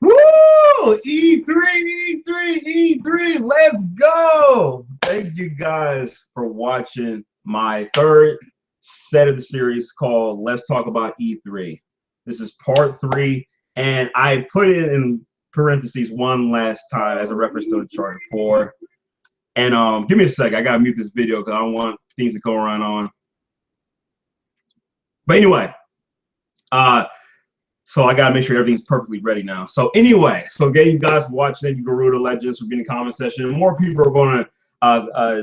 Woo! E3, E3, E3. Let's go. Thank you guys for watching my third set of the series called Let's Talk About E3. This is part 3, and I put it in parentheses one last time as a reference to Uncharted 4. And give me a sec. I gotta mute this video because I don't want things to go around on. But anyway, so I gotta make sure everything's perfectly ready now. So anyway, so again, you guys watching it, you Garuda Legends, we're getting a comment section. And more people are going to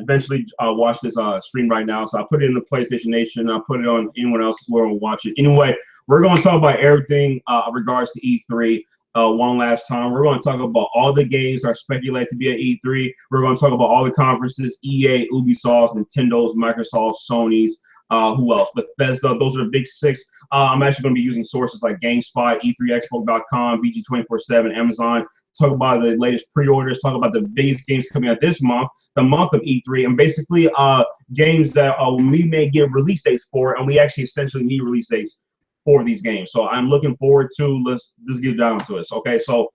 eventually watch this stream right now. So I put it in the PlayStation Nation. I put it on anyone else's where will watch it. Anyway, we're going to talk about everything regards to E3. One last time, we're going to talk about all the games that are speculated to be at E3. We're going to talk about all the conferences: EA, Ubisoft, Nintendo's, Microsoft, Sony's. Who else? Bethesda. Those are the big 6. I'm actually going to be using sources like GameSpot, E3Expo.com, VG247, Amazon. Talk about the latest pre-orders. Talk about the biggest games coming out this month, the month of E3, and basically games that we may get release dates for, and we actually essentially need release dates for these games. So I'm looking forward to. Let's get down to it. Okay, so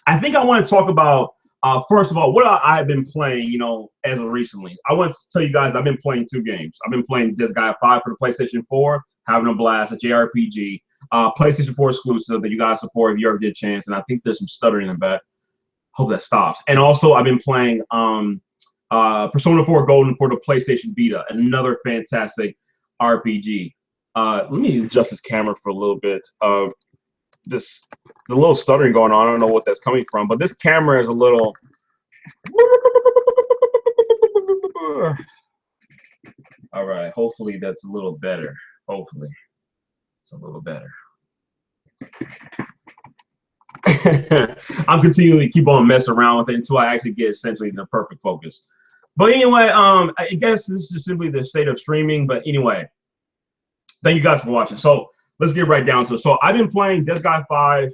I think I want to talk about. First of all, what I've been playing, as of recently. I want to tell you guys I've been playing 2 games. I've been playing Disgaea 5 for the PlayStation 4, having a blast, a JRPG, PlayStation 4 exclusive that you guys support if you ever get a chance. And I think there's some stuttering in the back. Hope that stops. And also, I've been playing Persona 4 Golden for the PlayStation Vita, another fantastic RPG. Let me adjust this camera for a little bit. The little stuttering going on. I don't know what that's coming from, but this camera is a little. All right. Hopefully that's a little better. Hopefully it's a little better. I'm continuing to keep on messing around with it until I actually get essentially the perfect focus. But anyway, I guess this is simply the state of streaming. But anyway, thank you guys for watching. So let's get right down to it. So I've been playing Disgaea 5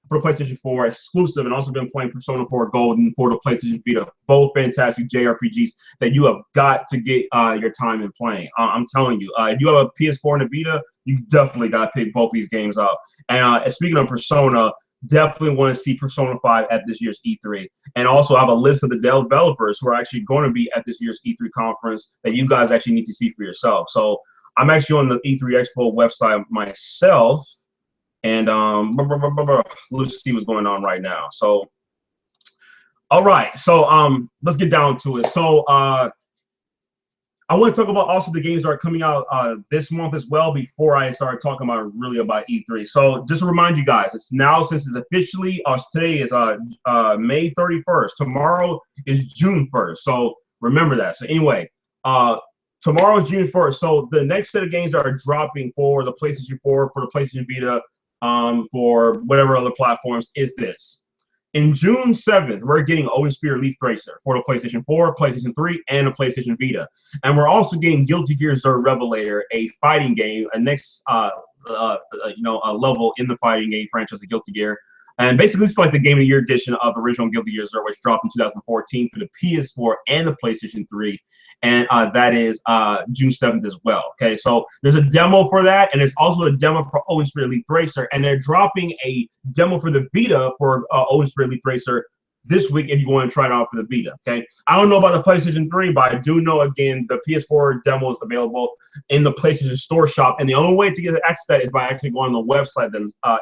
for the PlayStation 4 exclusive, and also been playing Persona 4 Golden for the PlayStation Vita. Both fantastic JRPGs that you have got to get your time in playing. I'm telling you, if you have a PS4 and a Vita, you definitely got to pick both these games up. And speaking of Persona, definitely want to see Persona 5 at this year's E3. And also I have a list of the developers who are actually going to be at this year's E3 conference that you guys actually need to see for yourself. So I'm actually on the E3 Expo website myself, and let's see what's going on right now. So, all right, so let's get down to it. So I want to talk about also the games that are coming out this month as well before I start talking about E3. So just to remind you guys, it's now, since it's officially today is May 31st. Tomorrow is June 1st. So remember that. So anyway, tomorrow is June 1st. So the next set of games that are dropping for the PlayStation 4, for the PlayStation Vita, for whatever other platforms is this. In June 7th, we're getting Odin Sphere Leaf Tracer for the PlayStation 4, PlayStation 3, and the PlayStation Vita. And we're also getting Guilty Gear Xrd Revelator, a fighting game, a next level in the fighting game franchise of Guilty Gear. And basically, it's like the Game of the Year edition of original Guilty Gear Xrd, which dropped in 2014 for the PS4 and the PlayStation 3. And that is June 7th as well. Okay, so there's a demo for that, and there's also a demo for Odin Sphere Elite Racer, and they're dropping a demo for the Vita for Odin Sphere Elite Racer this week if you want to try it out for the Vita. Okay, I don't know about the PlayStation 3, but I do know, again, the PS4 demo is available in the PlayStation Store shop, and the only way to get access to that is by actually going on the website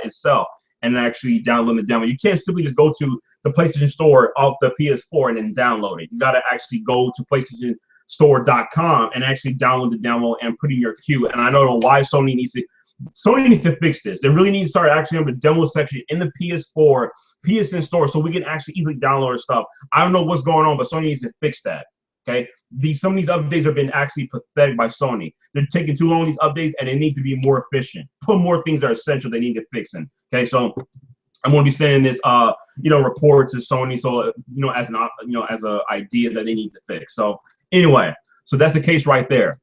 itself and actually download the demo. You can't simply just go to the PlayStation Store off the PS4 and then download it. You got to actually go to PlayStation Store.com and actually download the demo and put in your queue. And I don't know why Sony needs to fix this. They really need to start actually on the demo section in the PS4, PSN store, so we can actually easily download stuff. I don't know what's going on, but Sony needs to fix that. Okay, some of these updates have been actually pathetic by Sony. They're taking too long, these updates, and they need to be more efficient. Put more things that are essential they need to fix in. Okay, so I'm going to be sending this report to Sony, so as an idea that they need to fix. So anyway, so that's the case right there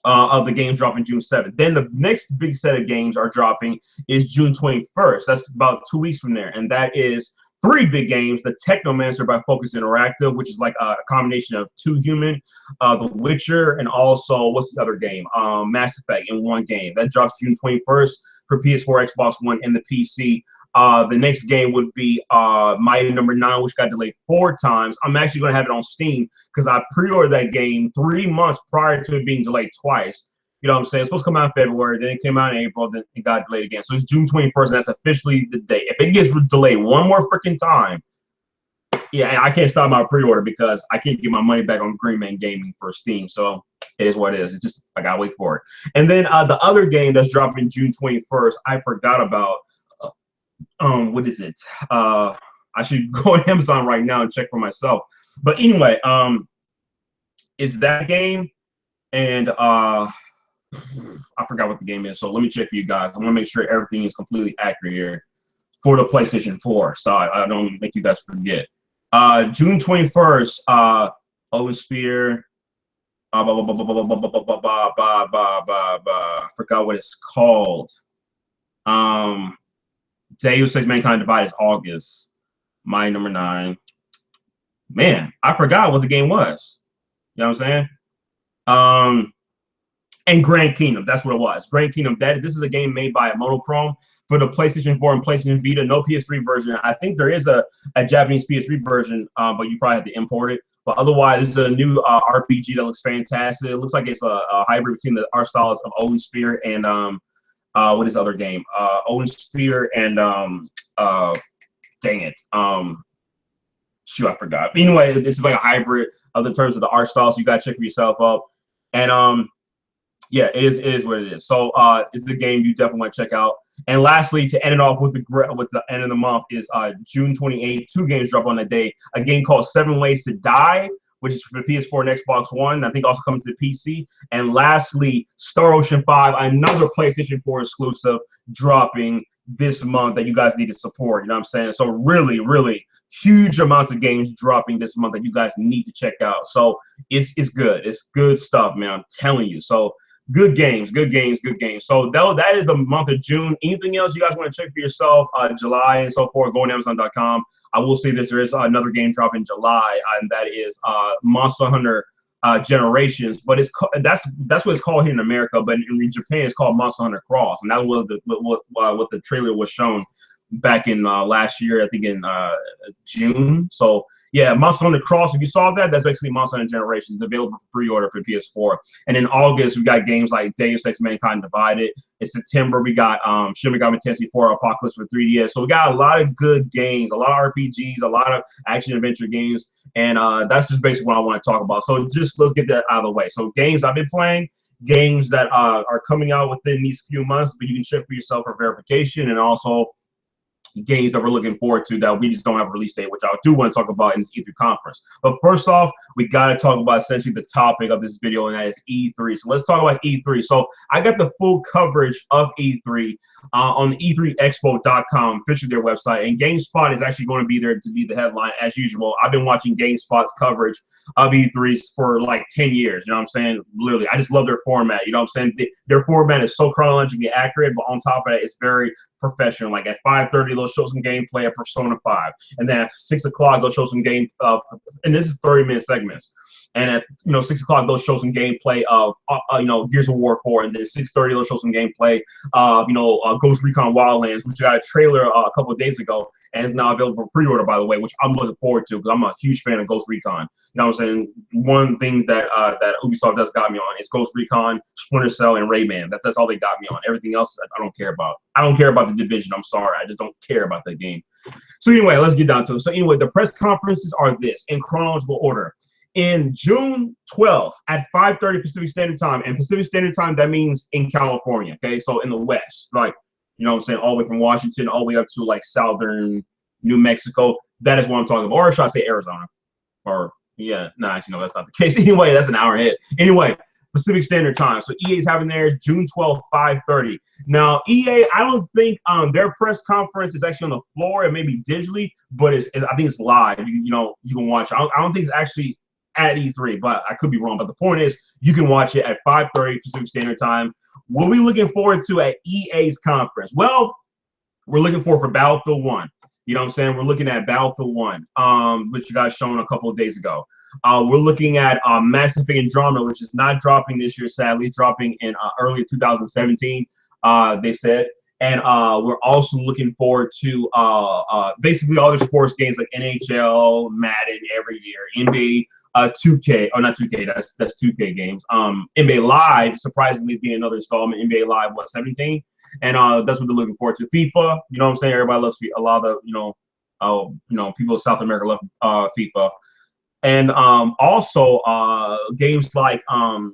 of the games dropping June 7th. Then the next big set of games are dropping is June 21st. That's about 2 weeks from there, and that is 3 big games: the Technomancer by Focus Interactive, which is like a combination of Two Human, The Witcher, and also what's the other game? Mass Effect in one game. That drops June 21st. for PS4, Xbox One, and the PC. The next game would be Mighty Number 9, which got delayed 4 times. I'm actually going to have it on Steam because I pre-ordered that game 3 months prior to it being delayed twice. You know what I'm saying? It's supposed to come out in February, then it came out in April, then it got delayed again. So it's June 21st, and that's officially the date. If it gets delayed one more freaking time, yeah, I can't stop my pre-order because I can't get my money back on Green Man Gaming for Steam. So it is what it is. It's just, I gotta wait for it. And then the other game that's dropping June 21st, I forgot about. What is it? I should go on Amazon right now and check for myself. But anyway, it's that game, and I forgot what the game is, so let me check for you guys. I want to make sure everything is completely accurate here for the PlayStation 4, so I don't make you guys forget. June 21st, Owen Spear, I forgot what it's called. Deus Ex Mankind Divided is August. Mighty Number 9. Man, I forgot what the game was. You know what I'm saying? And Grand Kingdom, that's what it was. Grand Kingdom. This is a game made by Monochrome for the PlayStation 4 and PlayStation Vita. No PS3 version. I think there is a Japanese PS3 version, but you probably have to import it. But otherwise, this is a new RPG that looks fantastic. It looks like it's a hybrid between the art styles of Odin Sphere and what is the other game? Odin Sphere and dang it. Shoot, I forgot. But anyway, this is like a hybrid of the terms of the art styles. So you gotta check for yourself up. And yeah, it is what it is. So it's a game you definitely want to check out. And lastly, to end it off with the end of the month is June 28th. 2 games drop on that day. A game called 7 Ways to Die, which is for the PS4 and Xbox One. I think also comes to the PC. And lastly, Star Ocean 5, another PlayStation 4 exclusive, dropping this month that you guys need to support. You know what I'm saying? So really, really huge amounts of games dropping this month that you guys need to check out. So it's good. It's good stuff, man. I'm telling you. So good games, good games, good games. So that is the month of June. Anything else you guys want to check for yourself? July and so forth, go on Amazon.com. I will say this, there is another game drop in July, and that is Monster Hunter Generations. But that's what it's called here in America. But in Japan, it's called Monster Hunter Cross, and that was what the trailer was shown back in last year, I think in June. So yeah, Monster Hunter Cross, if you saw that, that's basically Monster Hunter Generations, available for pre-order for PS4. And in August, we got games like Deus Ex Mankind Divided. In September, we got Shin Megami Tensei 4 Apocalypse for 3DS. So we got a lot of good games, a lot of RPGs, a lot of action-adventure games, and that's just basically what I want to talk about. So just let's get that out of the way. So games I've been playing, games that are coming out within these few months, but you can check for yourself for verification, and also games that we're looking forward to that we just don't have a release date, which I do want to talk about in this E3 conference. But first off, we got to talk about essentially the topic of this video, and that is E3. So let's talk about E3. So I got the full coverage of E3 on the E3Expo.com, officially their website, and GameSpot is actually going to be there to be the headline as usual. I've been watching GameSpot's coverage of E3 for like 10 years. You know what I'm saying? Literally, I just love their format. You know what I'm saying? Their format is so chronologically accurate, but on top of that, it's very professional. Like at 5:30, they'll show some gameplay of Persona 5, and then at 6 o'clock, they'll show some game. And this is 30-minute segments. And at 6 o'clock, they'll show some gameplay of Gears of War 4, and then 6:30 they'll show some gameplay of Ghost Recon Wildlands, which got a trailer a couple of days ago, and is now available for pre-order, by the way, which I'm looking forward to because I'm a huge fan of Ghost Recon. You know what I'm saying? One thing that that Ubisoft does got me on is Ghost Recon, Splinter Cell, and Rayman. That's all they got me on. Everything else I don't care about. I don't care about the Division. I'm sorry, I just don't care about that game. So anyway, let's get down to it. So anyway, the press conferences are this in chronological order. In June 12th at 5:30 Pacific Standard Time, and Pacific Standard Time, that means in California, okay? So in the West, like, you know what I'm saying, all the way from Washington all the way up to like southern New Mexico. That is what I'm talking about. Or should I say Arizona? Or, yeah, no, actually, no, that's not the case. Anyway, that's an hour ahead. Anyway, Pacific Standard Time. So EA is having theirs June 12th, 5:30. Now, EA, I don't think their press conference is actually on the floor. It may be digitally, but I think it's live. You can watch. I don't think it's actually at E3, but I could be wrong. But the point is, you can watch it at 5:30 Pacific Standard Time. What are we looking forward to at EA's conference? Well, we're looking forward for Battlefield 1. You know what I'm saying? We're looking at Battlefield 1, which you guys shown a couple of days ago. We're looking at Mass Effect Andromeda, which is not dropping this year, sadly, dropping in early 2017, they said. And we're also looking forward to basically all the sports games like NHL, Madden every year, NBA 2K, or not 2K, that's 2K games. NBA Live, surprisingly, is getting another installment. NBA Live, what, 17? And that's what they're looking forward to. FIFA, you know what I'm saying? Everybody loves FIFA. A lot of the, people in South America love FIFA. And also games like Unravel,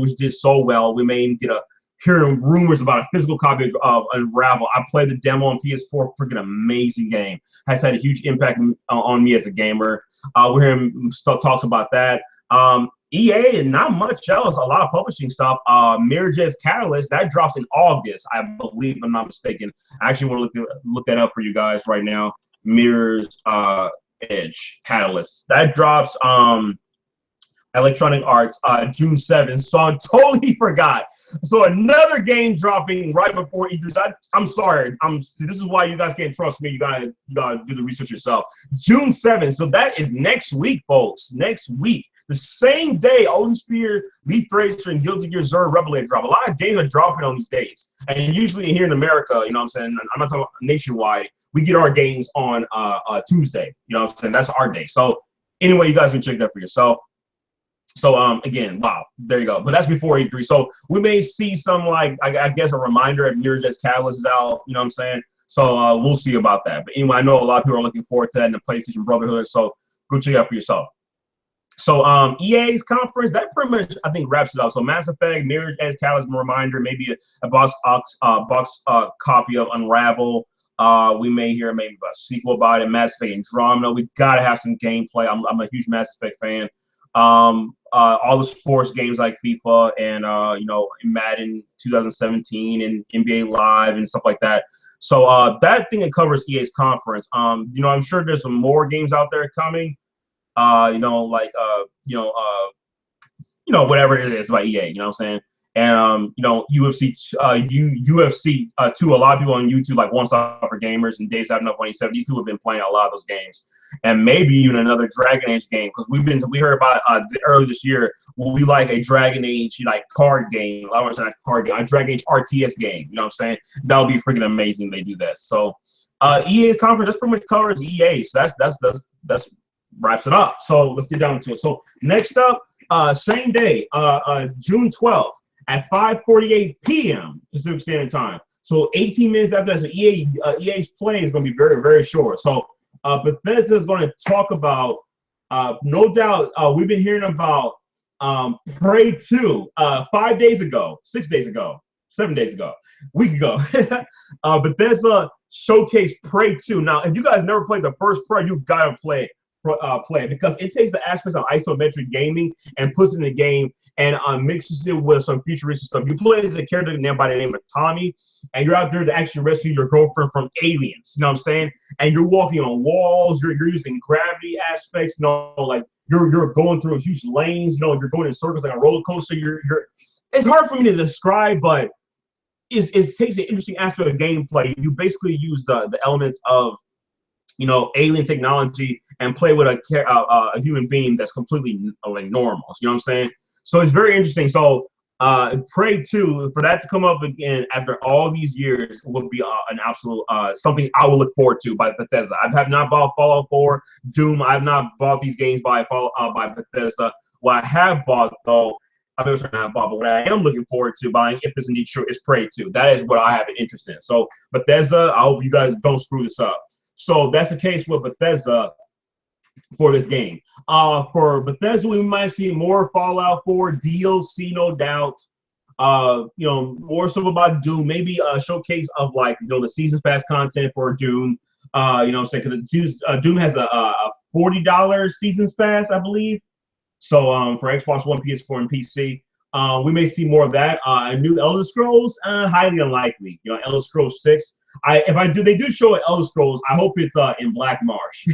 which did so well. We may even get hearing rumors about a physical copy of Unravel. I played the demo on PS4. Freaking amazing game. Has had a huge impact on me as a gamer. We're hearing stuff talks about that. EA and not much else. A lot of publishing stuff. Mirror's Edge Catalyst, that drops in August, I believe, if I'm not mistaken. I actually want to look that up for you guys right now. Mirror's Edge Catalyst. That drops Electronic Arts June 7th. So I totally forgot. So another game dropping right before E3. I'm sorry. This is why you guys can't trust me. You gotta do the research yourself. June 7th. So that is next week, folks. Next week. The same day, Odin Sphere, Leaf Racer, and Guilty Gear Xrd Revelation drop. A lot of games are dropping on these days. And usually here in America, you know what I'm saying? I'm not talking about nationwide. We get our games on Tuesday. You know what I'm saying? That's our day. So anyway, you guys can check that for yourself. So again, wow, there you go. But that's before E3. So we may see some, like, I guess a reminder if Mirror's Edge Catalyst is out, you know what I'm saying? So we'll see about that. But anyway, I know a lot of people are looking forward to that in the PlayStation Brotherhood. So go check it out for yourself. So EA's conference, that pretty much, I think, wraps it up. So Mass Effect, Mirror's Edge Catalyst reminder, maybe a box copy of Unravel. We may hear maybe a sequel about it. Mass Effect Andromeda. We gotta have some gameplay. I'm a huge Mass Effect fan. All the sports games like FIFA and Madden 2017 and NBA Live and stuff like that. So that thing that covers EA's conference. I'm sure there's some more games out there coming. Whatever it is by EA. You know what I'm saying? And UFC 2. A lot of people on YouTube, like One Stop for Gamers and Dave's Having Up 27. These people have been playing a lot of those games, and maybe even another Dragon Age game, because we heard about earlier this year. We like a Dragon Age card game. I was not card game, a Dragon Age RTS game. You know what I'm saying? That would be freaking amazing. They do that. So EA conference, that's pretty much covers EA. So that's wraps it up. So let's get down to it. So next up, same day, June 12th. At 5:48 p.m. Pacific Standard Time. So 18 minutes after that, so EA's play is going to be very, very short. So Bethesda is going to talk about, no doubt, we've been hearing about Prey 2 5 days ago, 6 days ago, 7 days ago, week ago. Bethesda showcased Prey 2. Now, if you guys never played the first Prey, you've got to play it, because it takes the aspects of isometric gaming and puts it in the game and mixes it with some futuristic stuff. You play as a character by the name of Tommy, and you're out there to actually rescue your girlfriend from aliens. You know what I'm saying? And you're walking on walls. You're using gravity aspects. Like you're going through huge lanes. You're going in circles like a roller coaster. It's hard for me to describe, but it takes an interesting aspect of gameplay. You basically use the elements of alien technology and play with a human being that's completely like normal. You know what I'm saying? So it's very interesting. So Prey 2, for that to come up again after all these years would be an absolute something I will look forward to by Bethesda. I have not bought Fallout 4, Doom. I have not bought these games by Bethesda. What I have bought, though, but what I am looking forward to buying, if this indeed true, is Prey 2. That is what I have an interest in. So Bethesda, I hope you guys don't screw this up. So that's the case with Bethesda for this game. For Bethesda, we might see more Fallout 4 DLC, no doubt. More stuff about Doom, maybe a showcase of the Seasons Pass content for Doom. You know what I'm saying? Because Doom has a $40 Seasons Pass, I believe. So for Xbox One, PS4, and PC. We may see more of that. A new Elder Scrolls, highly unlikely. Elder Scrolls 6. They do show Elder Scrolls, I hope it's in Black Marsh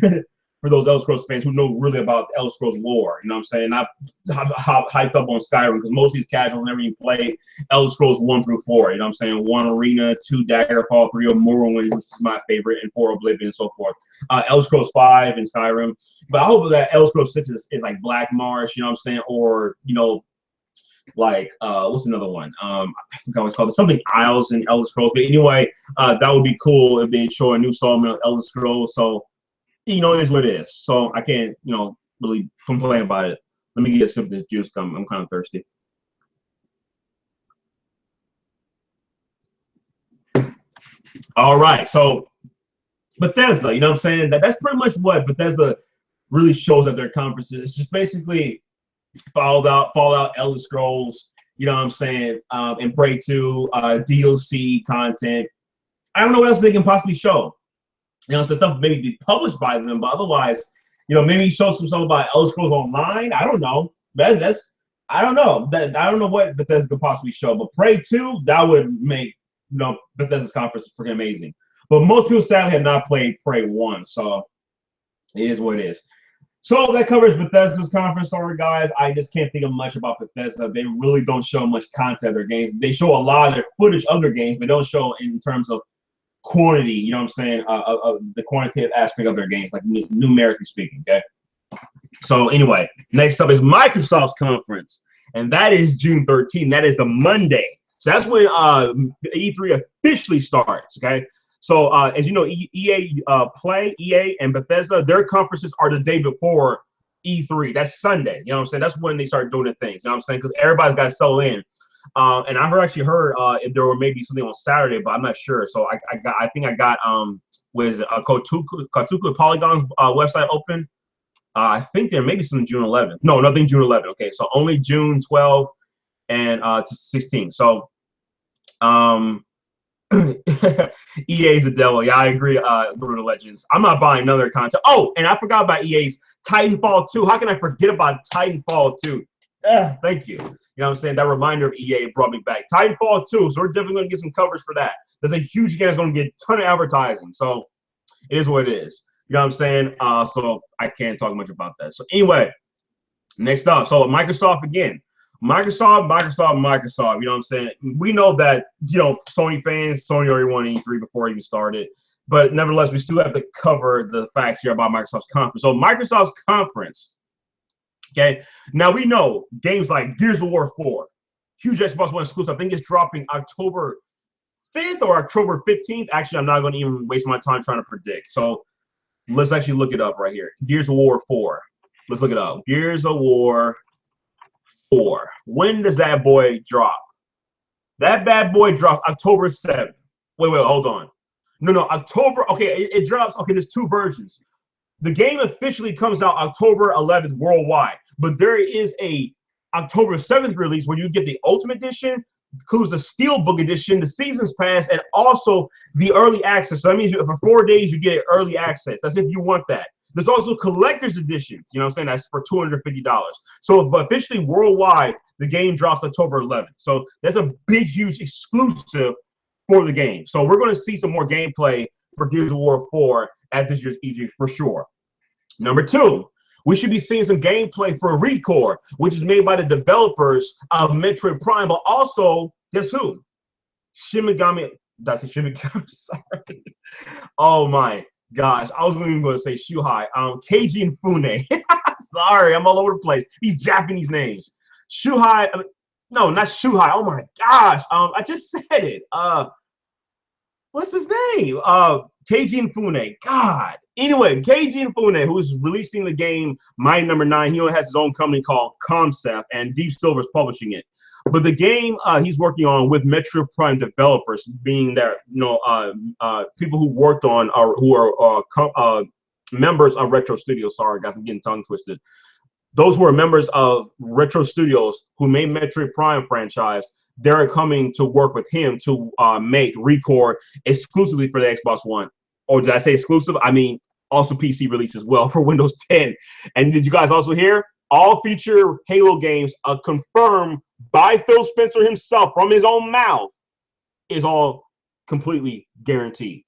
for those Elder Scrolls fans who know really about Elder Scrolls lore. You know what I'm saying? Not hyped up on Skyrim, because most of these casuals never even play Elder Scrolls 1 through 4. You know what I'm saying? 1 Arena, 2 Daggerfall, 3 Morrowind, which is my favorite, and 4 Oblivion, and so forth. Elder Scrolls 5 and Skyrim. But I hope that Elder Scrolls 6 is like Black Marsh, you know what I'm saying? Or, like what's another one? I forgot what it's called. Something Isles and Elder Scrolls. But anyway, that would be cool if they show a new installment of Elder Scrolls. So it is what it is. So I can't really complain about it. Let me get a sip of this juice. I'm kind of thirsty. All right, so Bethesda, you know what I'm saying? That's pretty much what Bethesda really shows at their conferences. It's just basically Fallout, Elder Scrolls, you know what I'm saying, and Prey 2, DLC content. I don't know what else they can possibly show. So stuff maybe be published by them, but otherwise, maybe show some stuff about Elder Scrolls Online. I don't know. That's I don't know. I don't know what Bethesda could possibly show, but Prey 2, that would make Bethesda's conference freaking amazing. But most people sadly have not played Prey 1, so it is what it is. So that covers Bethesda's conference. Sorry, guys. I just can't think of much about Bethesda. They really don't show much content of their games. They show a lot of their footage of their games, but don't show in terms of quantity, you know what I'm saying, the quantitative aspect of their games, like numerically speaking, okay? So anyway, next up is Microsoft's conference, and that is June 13th. That is a Monday. So that's when E3 officially starts, okay? So as you know, EA Play, EA, and Bethesda, their conferences are the day before E3. That's Sunday, you know what I'm saying? That's when they start doing the things, you know what I'm saying? Because everybody's got to settle in. And I've actually heard if there were maybe something on Saturday, but I'm not sure. So I think I got was it Kotaku Polygon's website open. I think there may be some June 11th. No, nothing June 11th. Okay, so only June 12th and to 16th. So EA is the devil. Yeah, I agree. Brutal Legends. I'm not buying another content. Oh, and I forgot about EA's Titanfall 2. How can I forget about Titanfall 2? Thank you. You know what I'm saying? That reminder of EA brought me back. Titanfall 2, so we're definitely going to get some coverage for that. There's a huge game that's going to get a ton of advertising. So it is what it is. You know what I'm saying? So I can't talk much about that. So anyway, next up. So Microsoft again. Microsoft. You know what I'm saying? We know that, Sony fans, Sony already won E3 before it even started. But nevertheless, we still have to cover the facts here about Microsoft's conference. So Microsoft's conference. Okay, now we know games like Gears of War 4, huge Xbox One exclusive. I think it's dropping October 5th or October 15th. Actually, I'm not going to even waste my time trying to predict. So let's actually look it up right here. Gears of War 4. Let's look it up. Gears of War 4. When does that boy drop? That bad boy drops October 7th. Wait, hold on. No, October. Okay, it drops. Okay, there's two versions. The game officially comes out October 11th worldwide, but there is a October 7th release where you get the Ultimate Edition, includes the Steelbook Edition, the Seasons Pass, and also the Early Access. So that means for 4 days you get Early Access. That's if you want that. There's also Collector's Editions, you know what I'm saying? That's for $250. So but officially worldwide, the game drops October 11th. So there's a big, huge exclusive for the game. So we're going to see some more gameplay for Gears of War 4 at this year's E3 for sure. Number 2, we should be seeing some gameplay for ReCore, which is made by the developers of Metroid Prime, but also, guess who? Shin Megami. That's a Shin Megami. Sorry. Oh my gosh. I was even going to say Shuhei. Keiji Inafune. Sorry, I'm all over the place. These Japanese names. Shuhei. No, not Shuhei. Oh my gosh. I just said it. What's his name? Keiji Inafune. God. Anyway, Keiji Inafune, who's releasing the game Mighty Number 9, he has his own company called Concept, and Deep Silver's publishing it. But the game he's working on with Metroid Prime developers, being that people who worked on who are members of Retro Studios. Sorry, guys, I'm getting tongue twisted. Those who are members of Retro Studios who made Metroid Prime franchise, they're coming to work with him to make ReCore exclusively for the Xbox One. Or did I say exclusive? I mean, also PC release as well for Windows 10. And did you guys also hear? All future Halo games confirmed by Phil Spencer himself from his own mouth is all completely guaranteed.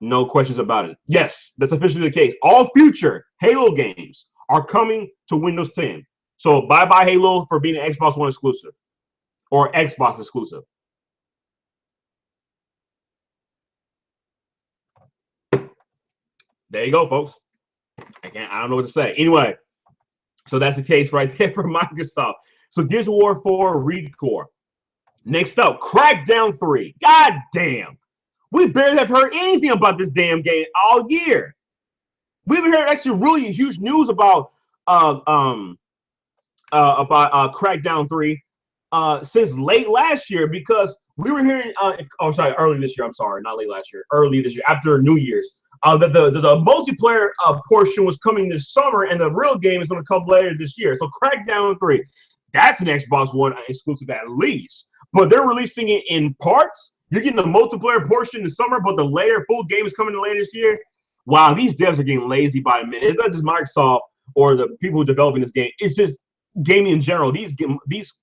No questions about it. Yes, that's officially the case. All future Halo games are coming to Windows 10. So bye-bye Halo for being an Xbox One exclusive or Xbox exclusive. There you go, folks. I don't know what to say. Anyway, so that's the case right there for Microsoft. So Gears of War 4 ReCore. Next up, Crackdown 3. God damn. We barely have heard anything about this damn game all year. We haven't heard actually really huge news about Crackdown 3 since late last year, because we were hearing early this year. I'm sorry, not late last year, early this year, after New Year's. That the multiplayer portion was coming this summer, and the real game is going to come later this year. So Crackdown 3, that's an Xbox One exclusive at least, but they're releasing it in parts. You're getting the multiplayer portion this summer, but the later full game is coming later this year. Wow, these devs are getting lazy by the minute. It's not just Microsoft or the people developing this game. It's just gaming in general. These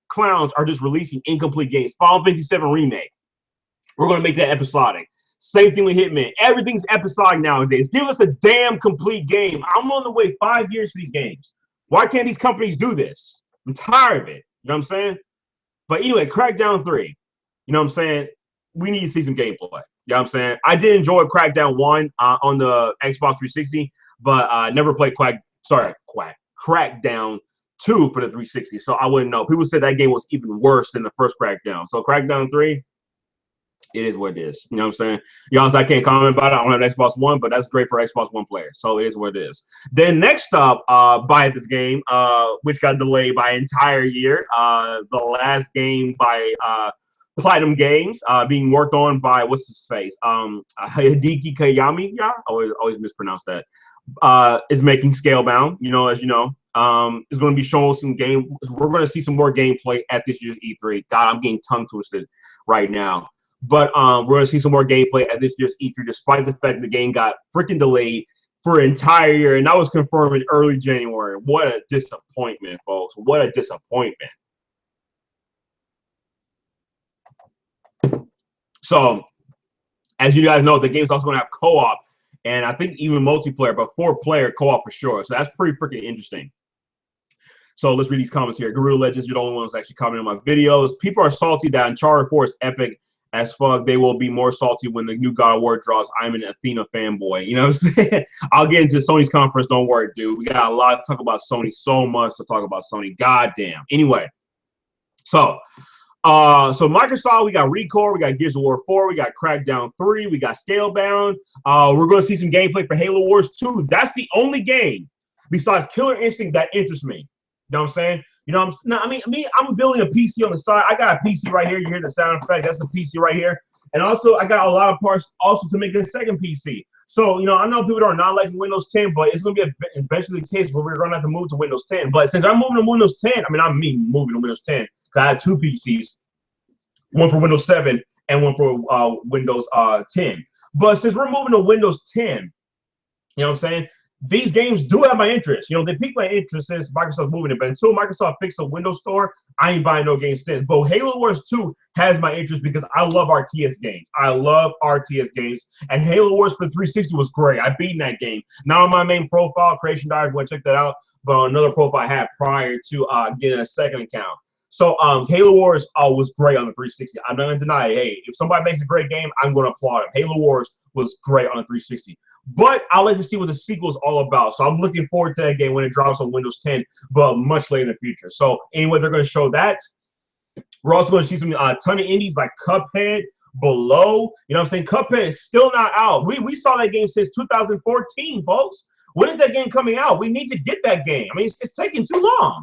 clowns are just releasing incomplete games. Final Fantasy VII Remake, we're going to make that episodic. Same thing with Hitman. Everything's episodic nowadays. Give us a damn complete game. I'm on the way 5 years for these games. Why can't these companies do this? I'm tired of it. You know what I'm saying? But anyway, Crackdown 3. You know what I'm saying? We need to see some gameplay. You know what I'm saying? I did enjoy Crackdown 1 on the Xbox 360, but never played Crackdown 2 for the 360, so I wouldn't know. People said that game was even worse than the first Crackdown. So Crackdown 3, it is what it is. You know what I'm saying? You know, I can't comment about it. I don't have an Xbox One, but that's great for Xbox One players. So it is what it is. Then next up, by this game, which got delayed by an entire year. The last game by Platinum Games, being worked on by what's his face? Hideki Kayami. Yeah, I always mispronounce that. Is making Scalebound. You know, as you know. Is going to be showing some game. We're going to see some more gameplay at this year's E3. God, I'm getting tongue twisted right now. But we're going to see some more gameplay at this year's E3, despite the fact the game got freaking delayed for an entire year, and that was confirmed in early January. What a disappointment, folks! What a disappointment. So, as you guys know, the game's also going to have co-op, and I think even multiplayer, but 4-player co-op for sure. So that's pretty freaking interesting. So let's read these comments here. Guerrilla Legends, you're the only one who's actually commenting on my videos. People are salty that Uncharted 4 is epic as fuck. They will be more salty when the new God of War drops. I'm an Athena fanboy. You know what I'm saying? I'll get into Sony's conference. Don't worry, dude. We got a lot to talk about Sony. So much to talk about Sony. Goddamn. Anyway, so Microsoft, we got ReCore, we got Gears of War 4, we got Crackdown 3, we got Scalebound. We're going to see some gameplay for Halo Wars 2. That's the only game besides Killer Instinct that interests me. You know what I'm saying? You know, I'm building a PC on the side. I got a PC right here. You hear the sound effect. That's a PC right here. And also, I got a lot of parts also to make a second PC. So, you know, I know people are not liking Windows 10, but it's going to be eventually the case where we're going to have to move to Windows 10. But since I'm moving to Windows 10, I'm moving to Windows 10, because I had 2 PCs, one for Windows 7 and one for Windows 10. But since we're moving to Windows 10, you know what I'm saying? These games do have my interest. You know, they pique my interest since Microsoft moving it. But until Microsoft fixes a Windows Store, I ain't buying no games since. But Halo Wars 2 has my interest because I love RTS games. I love RTS games. And Halo Wars for 360 was great. I beat that game. Not on my main profile, Creation Diary, go check that out. But on another profile I had prior to getting a second account. So Halo Wars was great on the 360. I'm not going to deny it. Hey, if somebody makes a great game, I'm going to applaud them. Halo Wars was great on the 360. But I'd like to see what the sequel is all about. So I'm looking forward to that game when it drops on Windows 10, but much later in the future. So anyway, they're going to show that. We're also going to see some ton of indies like Cuphead, Below. You know what I'm saying? Cuphead is still not out. We saw that game since 2014, folks. When is that game coming out? We need to get that game. I mean, it's taking too long.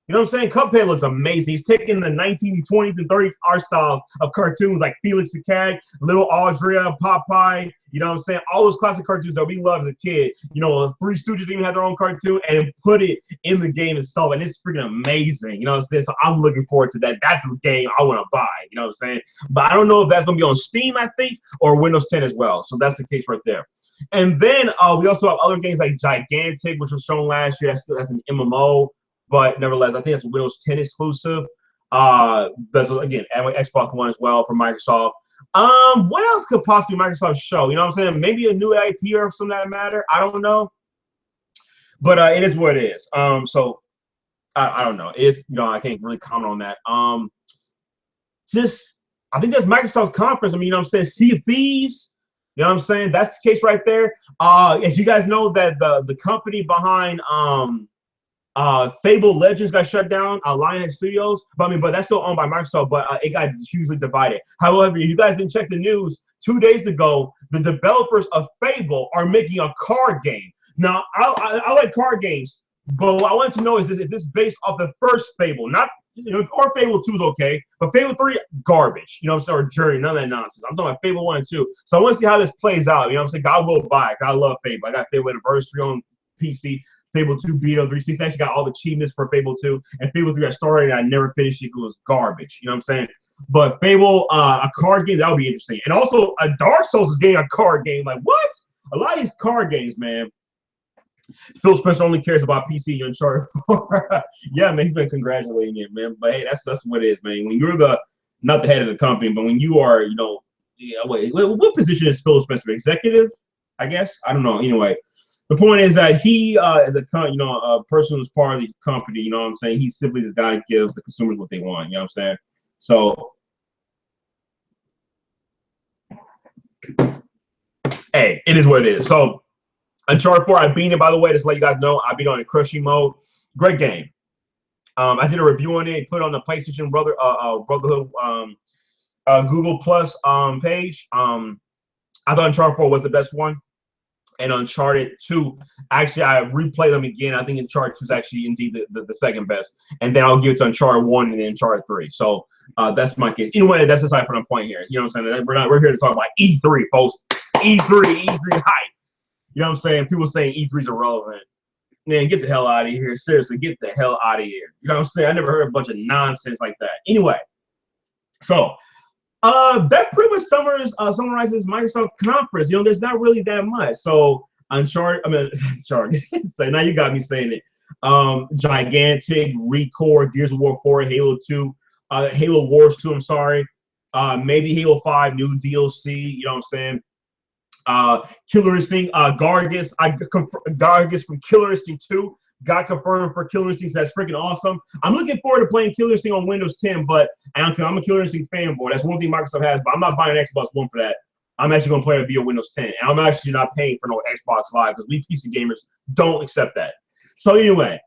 You know what I'm saying? Cuphead looks amazing. He's taking the 1920s and 30s art styles of cartoons like Felix the Cat, Little Audrey, Popeye. You know what I'm saying? All those classic cartoons that we loved as a kid. You know, Three Stooges even had their own cartoon and put it in the game itself. And it's freaking amazing. You know what I'm saying? So I'm looking forward to that. That's a game I want to buy. You know what I'm saying? But I don't know if that's going to be on Steam, I think, or Windows 10 as well. So that's the case right there. And then we also have other games like Gigantic, which was shown last year. That's an MMO. But nevertheless, I think it's a Windows 10 exclusive. That's, again, Xbox One as well from Microsoft. What else could possibly Microsoft show? You know what I'm saying? Maybe a new IP or something that matter. I don't know. But it is what it is. So I don't know. It's, you know, I can't really comment on that. I think that's Microsoft's conference. I mean, you know what I'm saying? Sea of Thieves. You know what I'm saying? That's the case right there. As you guys know, that the company behind Fable Legends got shut down. Lionhead Studios, but that's still owned by Microsoft. But it got hugely divided. However, you guys didn't check the news 2 days ago. The developers of Fable are making a card game. Now, I like card games, but what I wanted to know is if this is based off the first Fable, not or Fable 2 is okay, but Fable 3 garbage. You know what I'm saying? Or Journey, none of that nonsense. I'm talking about Fable 1 and 2. So I want to see how this plays out. You know what I'm saying? I will buy it. I love Fable. I got Fable Anniversary on PC. Fable 2 Beta 360. I actually got all the achievements for Fable 2. And Fable 3 I started and I never finished it. It was garbage. You know what I'm saying? But Fable, a card game, that would be interesting. And also, Dark Souls is getting a card game. Like, what? A lot of these card games, man. Phil Spencer only cares about PC and Uncharted 4. Yeah, man, he's been congratulating it, man. But hey, that's what it is, man. When you're not the head of the company, but when you are, what position is Phil Spencer? Executive, I guess? I don't know. Anyway, the point is that he is a person who's part of the company, you know what I'm saying? He's simply this guy that gives the consumers what they want, you know what I'm saying? So, hey, it is what it is. So, Uncharted 4, I beat it, by the way, just to let you guys know. I beat it on a crushing mode. Great game. I did a review on it, put it on the PlayStation Brotherhood Google Plus page. I thought Uncharted 4 was the best one. And Uncharted 2, actually, I replayed them again. I think Uncharted 2 is actually indeed the second best. And then I'll give it to Uncharted 1 and then Uncharted 3. So that's my case. Anyway, that's aside from the point here. You know what I'm saying? We're here to talk about E3, folks. E3 hype. You know what I'm saying? People saying E3's irrelevant. Man, get the hell out of here. Seriously, get the hell out of here. You know what I'm saying? I never heard a bunch of nonsense like that. Anyway, so that pretty much summarizes Microsoft conference. You know, there's not really that much. So Uncharted, so now you got me saying it. Gigantic, Recore, Gears of War 4, Halo 2, Halo Wars 2, I'm sorry. Maybe Halo 5, new DLC, you know what I'm saying? Killer Instinct, Gargus from Killer Instinct 2 got confirmed for Killer Instinct. That's freaking awesome. I'm looking forward to playing Killer Instinct on Windows 10, but I'm a Killer Instinct fanboy. That's one thing Microsoft has, but I'm not buying an Xbox One for that. I'm actually going to play it via Windows 10, and I'm actually not paying for no Xbox Live because we PC gamers don't accept that. So anyway,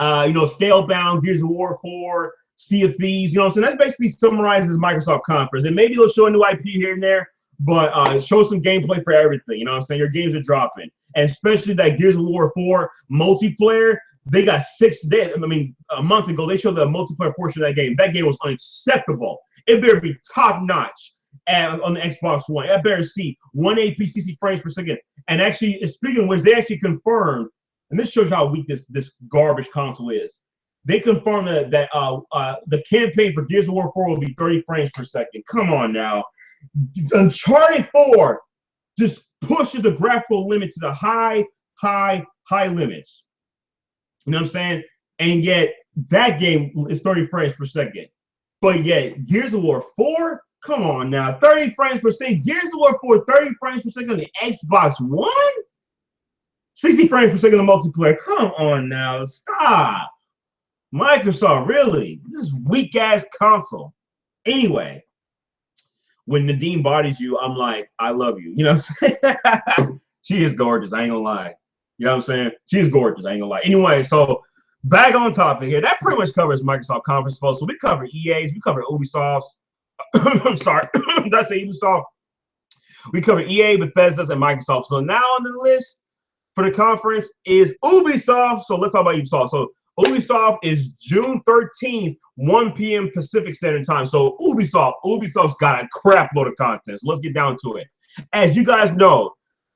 Scalebound, Gears of War 4, Sea of Thieves, you know what I'm saying? That basically summarizes Microsoft conference, and maybe they'll show a new IP here and there. But show some gameplay for everything. You know what I'm saying? Your games are dropping. And especially that Gears of War 4 multiplayer, they got a month ago, they showed the multiplayer portion of that game. That game was unacceptable. It better be top-notch on the Xbox One. I better see 180p 60 frames per second. And actually, speaking of which, they actually confirmed, and this shows you how weak this garbage console is. They confirmed that the campaign for Gears of War 4 will be 30 frames per second. Come on now. Uncharted 4 just pushes the graphical limit to the high limits. You know what I'm saying? And yet that game is 30 frames per second. But yet Gears of War 4, come on now, 30 frames per second. Gears of War 4, 30 frames per second on the Xbox One? 60 frames per second on multiplayer. Come on now, stop. Microsoft, really? This weak ass console. Anyway. When Nadine bodies you, I'm like, I love you. You know what I'm saying? She is gorgeous. I ain't gonna lie. You know what I'm saying? She is gorgeous. I ain't gonna lie. Anyway, so back on topic here. That pretty much covers Microsoft conference, folks. So we cover EA's, we cover Ubisoft's. I'm sorry. Did I say Ubisoft? We cover EA, Bethesda's, and Microsoft. So now on the list for the conference is Ubisoft. So let's talk about Ubisoft. So Ubisoft is June 13th, 1 p.m. Pacific Standard Time. So Ubisoft's got a crap load of content. So let's get down to it. As you guys know,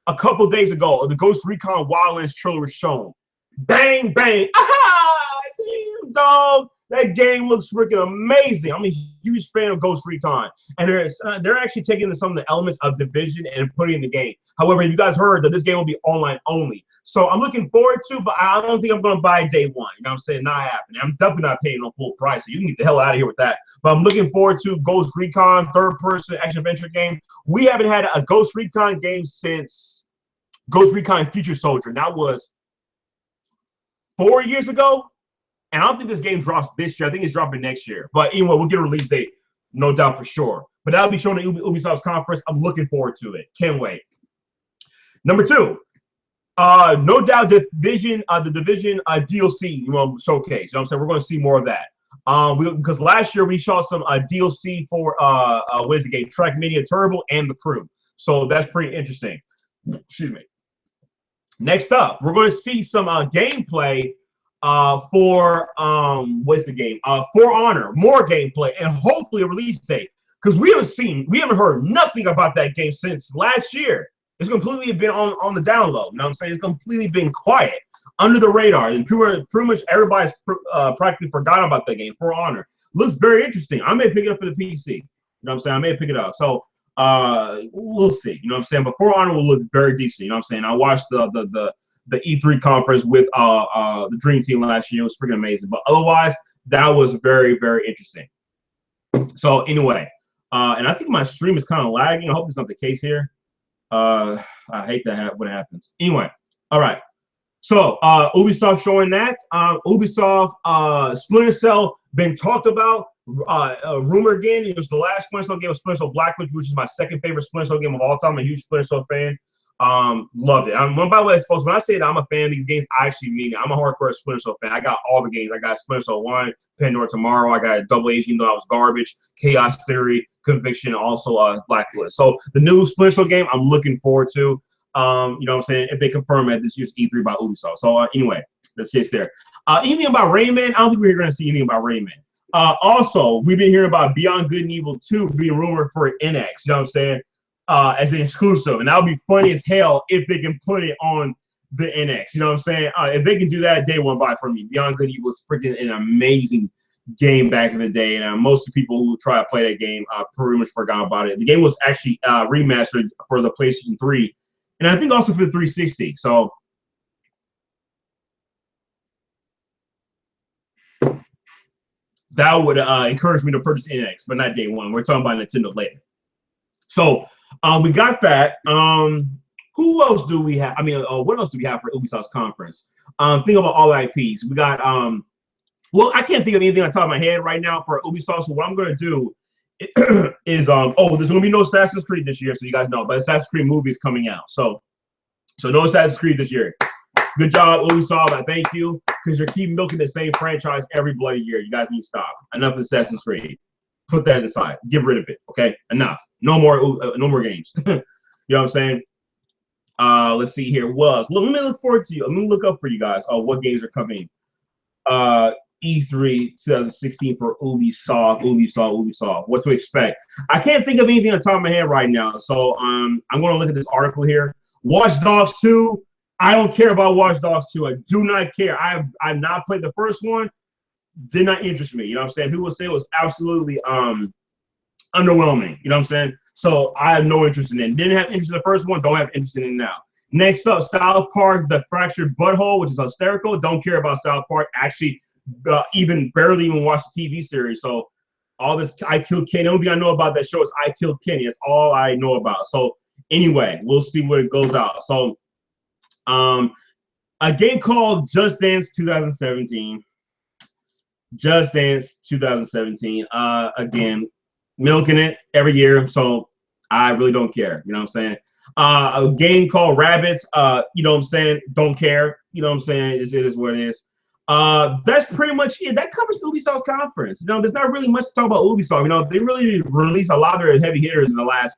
a couple days ago, the Ghost Recon Wildlands trailer was shown. Bang, bang. Aha! Damn, dog. That game looks freaking amazing. I'm a huge fan of Ghost Recon. And they're actually taking some of the elements of Division and putting in the game. However, you guys heard that this game will be online only. So I'm looking forward to, but I don't think I'm going to buy day one. You know what I'm saying? Not happening. I'm definitely not paying no full price. So you can get the hell out of here with that. But I'm looking forward to Ghost Recon, third-person action-adventure game. We haven't had a Ghost Recon game since Ghost Recon Future Soldier. And that was 4 years ago. And I don't think this game drops this year. I think it's dropping next year. But anyway, we'll get a release date, no doubt for sure. But that'll be shown at Ubisoft's conference. I'm looking forward to it. Can't wait. Number two, No doubt the Division DLC, showcase. You know what I'm saying? We're going to see more of that. Because last year we saw some DLC for what is the game? Trackmania Turbo and the Crew. So that's pretty interesting. Excuse me. Next up, we're going to see some gameplay for what's the game? For Honor, more gameplay, and hopefully a release date. Because we haven't heard nothing about that game since last year. It's completely been on the down low. You know what I'm saying? It's completely been quiet, under the radar, and pretty much everybody's practically forgotten about that game. For Honor looks very interesting. I may pick it up for the PC. You know what I'm saying? I may pick it up. So we'll see. You know what I'm saying? But For Honor will look very decent. You know what I'm saying? I watched the E3 conference with the Dream Team last year. It was freaking amazing. But otherwise, that was very, very interesting. So anyway, and I think my stream is kind of lagging. I hope it's not the case here. I hate that when it happens. Anyway, all right. So Ubisoft showing that. Ubisoft Splinter Cell been talked about. Rumor again. It was the last Splinter Cell game of Splinter Cell Blacklist, which is my second favorite Splinter Cell game of all time. I'm a huge Splinter Cell fan. Loved it. By the way, folks, when I say that I'm a fan of these games, I actually mean it. I'm a hardcore Splinter Cell fan. I got all the games. I got Splinter Cell 1, Pandora Tomorrow. I got Double Agent, even though I was garbage. Chaos Theory, Conviction, also Blacklist. So the new Splinter Cell game, I'm looking forward to. You know what I'm saying? If they confirm at this year's E3 by Ubisoft. So anyway, let's get there. Anything about Rayman? I don't think we're going to see anything about Rayman. Also, we've been hearing about Beyond Good and Evil 2 being rumored for NX. You know what I'm saying? As an exclusive, and that would be funny as hell if they can put it on the NX. You know what I'm saying? If they can do that, day one buy for me. Beyond Good and Evil was freaking an amazing game back in the day, and most of the people who try to play that game pretty much forgot about it. The game was actually remastered for the PlayStation 3, and I think also for the 360. So that would encourage me to purchase NX, but not day one. We're talking about Nintendo later. So we got that. Who else do we have? I mean, what else do we have for Ubisoft's conference? Think about all IPs. We got well, I can't think of anything on top of my head right now for Ubisoft. So what I'm gonna do is there's gonna be no Assassin's Creed this year, so you guys know, but Assassin's Creed movie is coming out. So no Assassin's Creed this year. Good job, Ubisoft. I thank you, because you keep milking the same franchise every bloody year. You guys need to stop. Enough of Assassin's Creed. Put that aside. Get rid of it. Okay, enough. No more games. You know what I'm saying? Let's see here. Let me look forward to you. I'm gonna look up for you guys. What games are coming? E3 2016 for Ubisoft. What to expect? I can't think of anything on top of my head right now. So I'm gonna look at this article here. Watch Dogs 2. I don't care about Watch Dogs 2. I do not care. I've not played the first one. Did not interest me. You know what I'm saying? People say it was absolutely underwhelming. You know what I'm saying? So I have no interest in it. Didn't have interest in the first one. Don't have interest in it now. Next up, South Park: The Fractured Butthole, which is hysterical. Don't care about South Park. Actually, barely even watch the TV series. So all this I Killed Kenny. The only thing I know about that show is I Killed Kenny. That's all I know about. So anyway, we'll see where it goes out. So a game called Just Dance 2017. Just Dance 2017. Again, milking it every year. So I really don't care. You know what I'm saying? A game called Rabbids. You know what I'm saying? Don't care. You know what I'm saying? It is what it is. That's pretty much it. That covers Ubisoft's conference. You know, there's not really much to talk about Ubisoft. You know, they really released a lot of their heavy hitters in the last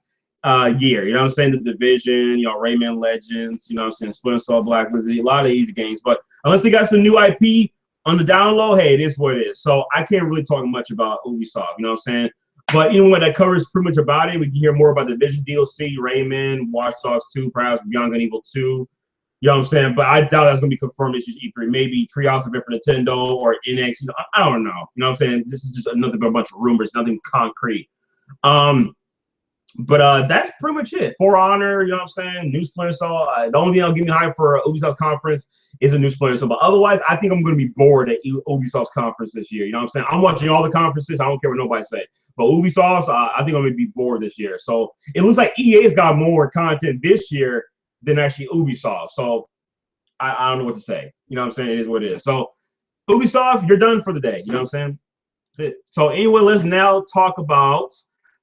year. You know what I'm saying? The Division, you know, Rayman Legends, you know what I'm saying? Splinter Cell Blacklist, a lot of easy games. But unless they got some new IP on the down low, hey, it is what it is. So I can't really talk much about Ubisoft. You know what I'm saying? But even when that covers pretty much about it, we can hear more about the Division DLC, Rayman, Watch Dogs 2, perhaps Beyond Good and Evil 2. You know what I'm saying? But I doubt that's going to be confirmed this year's E3. Maybe Treehouse event for Nintendo or NX. You know, I don't know. You know what I'm saying? This is just nothing but a bunch of rumors, nothing concrete. But that's pretty much it. For Honor, you know what I'm saying? New Splinter Cell. The only thing that'll give me hype for Ubisoft's conference is a new Splinter Cell. But otherwise, I think I'm going to be bored at Ubisoft's conference this year. You know what I'm saying? I'm watching all the conferences. I don't care what nobody say. But Ubisoft's, I think I'm going to be bored this year. So it looks like EA's got more content this year than actually Ubisoft. So I don't know what to say. You know what I'm saying? It is what it is. So Ubisoft, you're done for the day. You know what I'm saying? That's it. So anyway, let's now talk about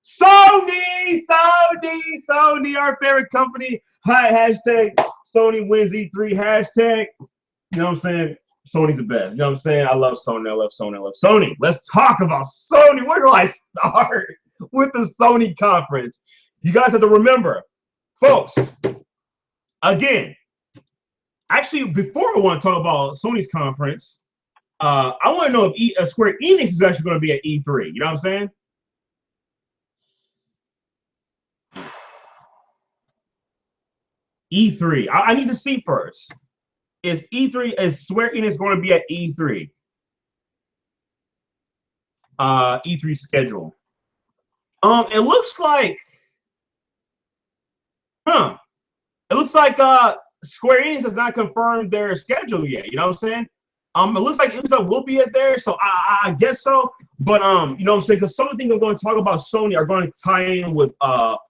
Sony, our favorite company. Hi, hashtag Sony wins E3 hashtag. You know what I'm saying? Sony's the best. You know what I'm saying? I love Sony. I love Sony. I love Sony. Let's talk about Sony. Where do I start with the Sony conference? You guys have to remember, folks, again, actually, before I want to talk about Sony's conference, I want to know if Square Enix is actually going to be at E3. You know what I'm saying? E3. I need to see first. Is Square Enix going to be at E3? E3 schedule. It looks like, it looks like Square Enix has not confirmed their schedule yet. You know what I'm saying? It looks like will be at there, so I guess so. But you know what I'm saying? Because some of the things I'm going to talk about Sony are going to tie in with not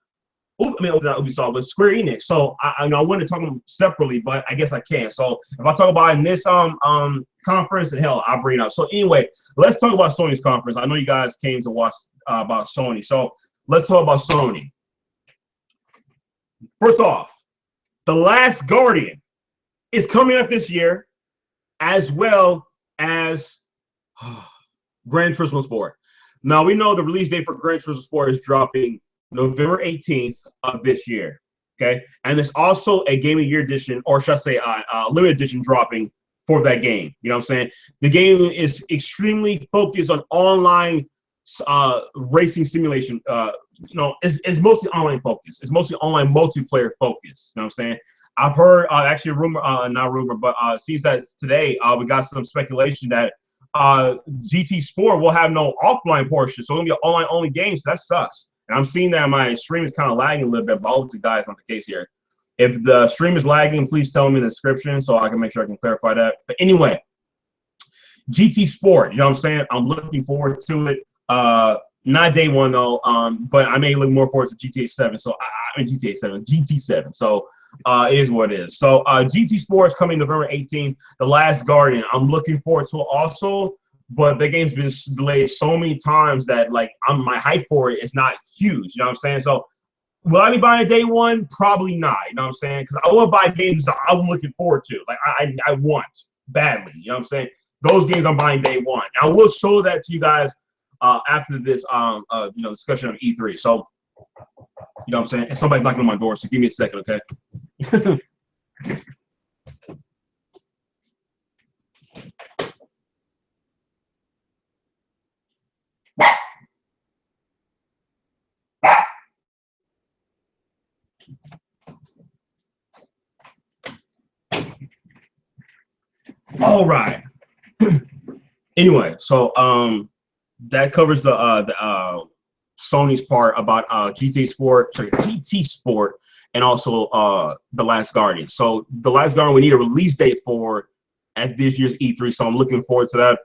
Ubisoft, but Square Enix. So I want to talk about them separately, but I guess I can. So if I talk about it in this conference, and hell, I'll bring it up. So anyway, let's talk about Sony's conference. I know you guys came to watch about Sony, so let's talk about Sony. First off, The Last Guardian is coming up this year, as well as Gran Turismo Sport. Now we know the release date for Gran Turismo Sport is dropping November 18th of this year, okay? And there's also a Game of the Year edition, or should I say limited edition dropping for that game. You know what I'm saying? The game is extremely focused on online racing simulation. You know, it's mostly online focused. It's mostly online multiplayer focused. You know what I'm saying? I've heard actually a rumor, not rumor, but it seems that today we got some speculation that GT Sport will have no offline portion, so it'll be an online only game. So that sucks. And I'm seeing that my stream is kind of lagging a little bit, but I hope the guys not the case here. If the stream is lagging, please tell me in the description so I can make sure I can clarify that. But anyway, GT Sport, you know what I'm saying? I'm looking forward to it. Not day one though, but I may look more forward to GTA 7. So GT 7. So it is what it is. So GT Sport is coming November 18th. The Last Guardian, I'm looking forward to it also. But the game's been delayed so many times that like my hype for it is not huge. You know what I'm saying? So will I be buying day one? Probably not. You know what I'm saying? Because I will buy games that I'm looking forward to. Like I want badly. You know what I'm saying? Those games I'm buying day one. I will show that to you guys after this discussion of E3. So you know what I'm saying? And somebody's knocking on my door, so give me a second, okay? All right. Anyway, so that covers the Sony's part about GT Sport, and also The Last Guardian. So The Last Guardian, we need a release date for at this year's E3. So I'm looking forward to that.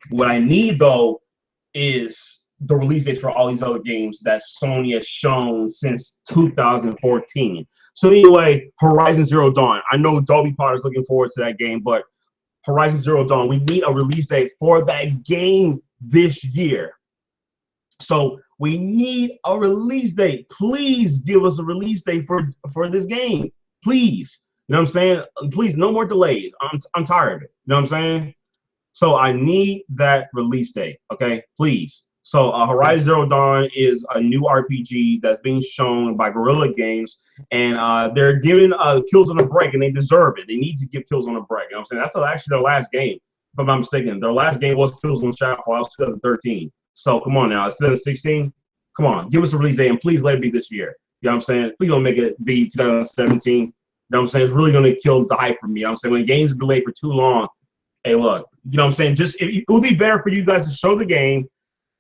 What I need though is the release dates for all these other games that Sony has shown since 2014. So anyway, Horizon Zero Dawn. I know Dolby Potter's looking forward to that game, but Horizon Zero Dawn, we need a release date for that game this year. So we need a release date. Please give us a release date for this game. Please. You know what I'm saying? Please, no more delays. I'm tired of it. You know what I'm saying? So I need that release date. Okay, please. So Horizon Zero Dawn is a new RPG that's being shown by Guerrilla Games, and they're giving Killzone a break, and they deserve it. They need to give Killzone a break. You know what I'm saying? That's actually their last game, if I'm not mistaken. Their last game was Killzone Shadowfall. That was 2013. So come on now, it's 2016. Come on, give us a release date, and please let it be this year. You know what I'm saying? Please don't make it be 2017. You know what I'm saying? It's really going to kill the hype for me. You know what I'm saying? When games are delayed for too long, hey, look, you know what I'm saying? Just it would be better for you guys to show the game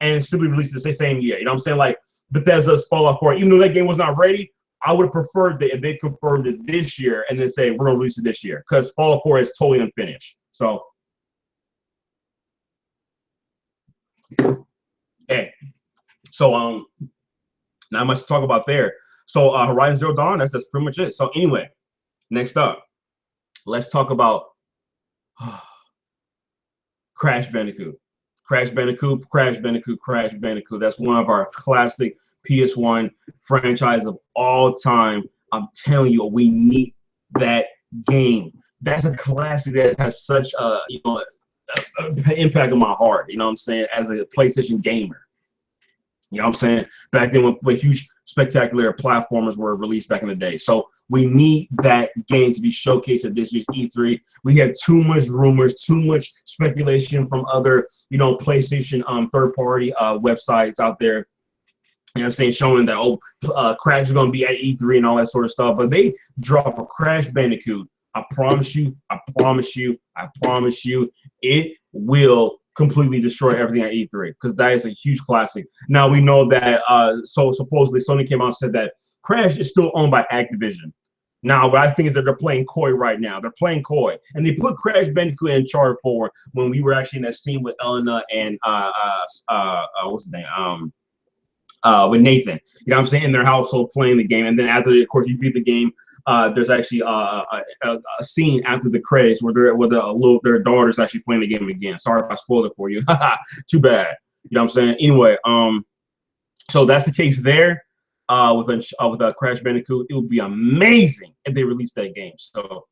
and simply release it the same year. You know what I'm saying? Like Bethesda's Fallout 4, even though that game was not ready, I would have preferred that if they confirmed it this year and then say we're gonna release it this year, because Fallout 4 is totally unfinished. So hey, so not much to talk about there. So Horizon Zero Dawn, that's pretty much it. So anyway, next up, let's talk about Crash Bandicoot. Crash Bandicoot. That's one of our classic PS1 franchise of all time. I'm telling you, we need that game. That's a classic that has such a impact on my heart. You know what I'm saying? As a PlayStation gamer. You know what I'm saying? Back then when huge spectacular platformers were released back in the day. So we need that game to be showcased at this year's E3. We had too much rumors, too much speculation from other, PlayStation third-party websites out there. You know what I'm saying? Showing that, Crash is going to be at E3 and all that sort of stuff. But they drop a Crash Bandicoot. I promise you, it will completely destroy everything at E3 because that is a huge classic. Now we know that so supposedly Sony came out and said that Crash is still owned by Activision. Now what I think is that they're playing coy right now. They're playing coy, and they put Crash Bandicoot in Uncharted 4 when we were actually in that scene with Elena and what's his name with Nathan. You know what I'm saying? In their household playing the game, and then after, of course, you beat the game. There's actually a scene after the credits where their daughter's actually playing the game again. Sorry if I spoiled it for you. Too bad. You know what I'm saying? Anyway, so that's the case there. With a Crash Bandicoot, it would be amazing if they released that game. So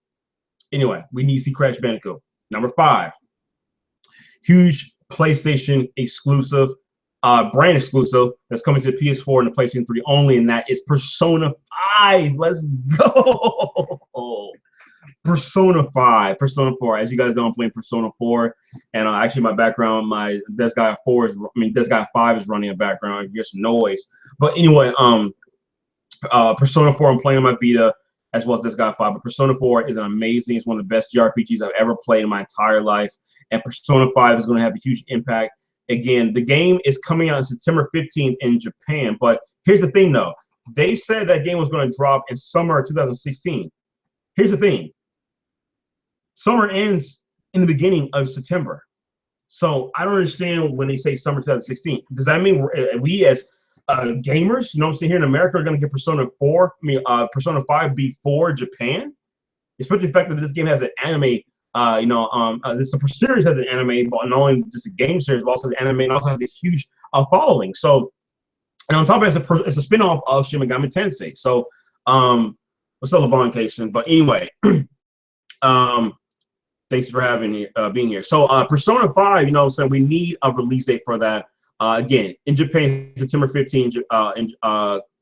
anyway, we need to see Crash Bandicoot. Number 5, huge PlayStation exclusive. Brand exclusive that's coming to the PS4 and the PlayStation 3 only, and that is Persona 5. Let's go. Persona 5, Persona 4. As you guys know, I'm playing Persona 4, and actually my background, my Desktop 5 is running a background. You hear some noise, but anyway, Persona 4 I'm playing on my Vita as well as Desktop 5. But Persona 4 is amazing. It's one of the best JRPGs I've ever played in my entire life, and Persona 5 is going to have a huge impact. Again, the game is coming out on September 15th in Japan, but here's the thing, though. They said that game was going to drop in summer 2016. Here's the thing. Summer ends in the beginning of September. So I don't understand when they say summer 2016. Does that mean we as gamers, you know what I'm saying, here in America are going to get Persona 5 before Japan? Especially the fact that this game has an anime. This series has an anime, but not only just a game series, but also an anime, and also has a huge following. So, and on top of it, it's a spinoff of Shin Megami Tensei. So, what's up, LeBron Cason? But anyway, thanks for being here. So, Persona 5, you know what I'm saying, we need a release date for that. Again, in Japan, September 15th,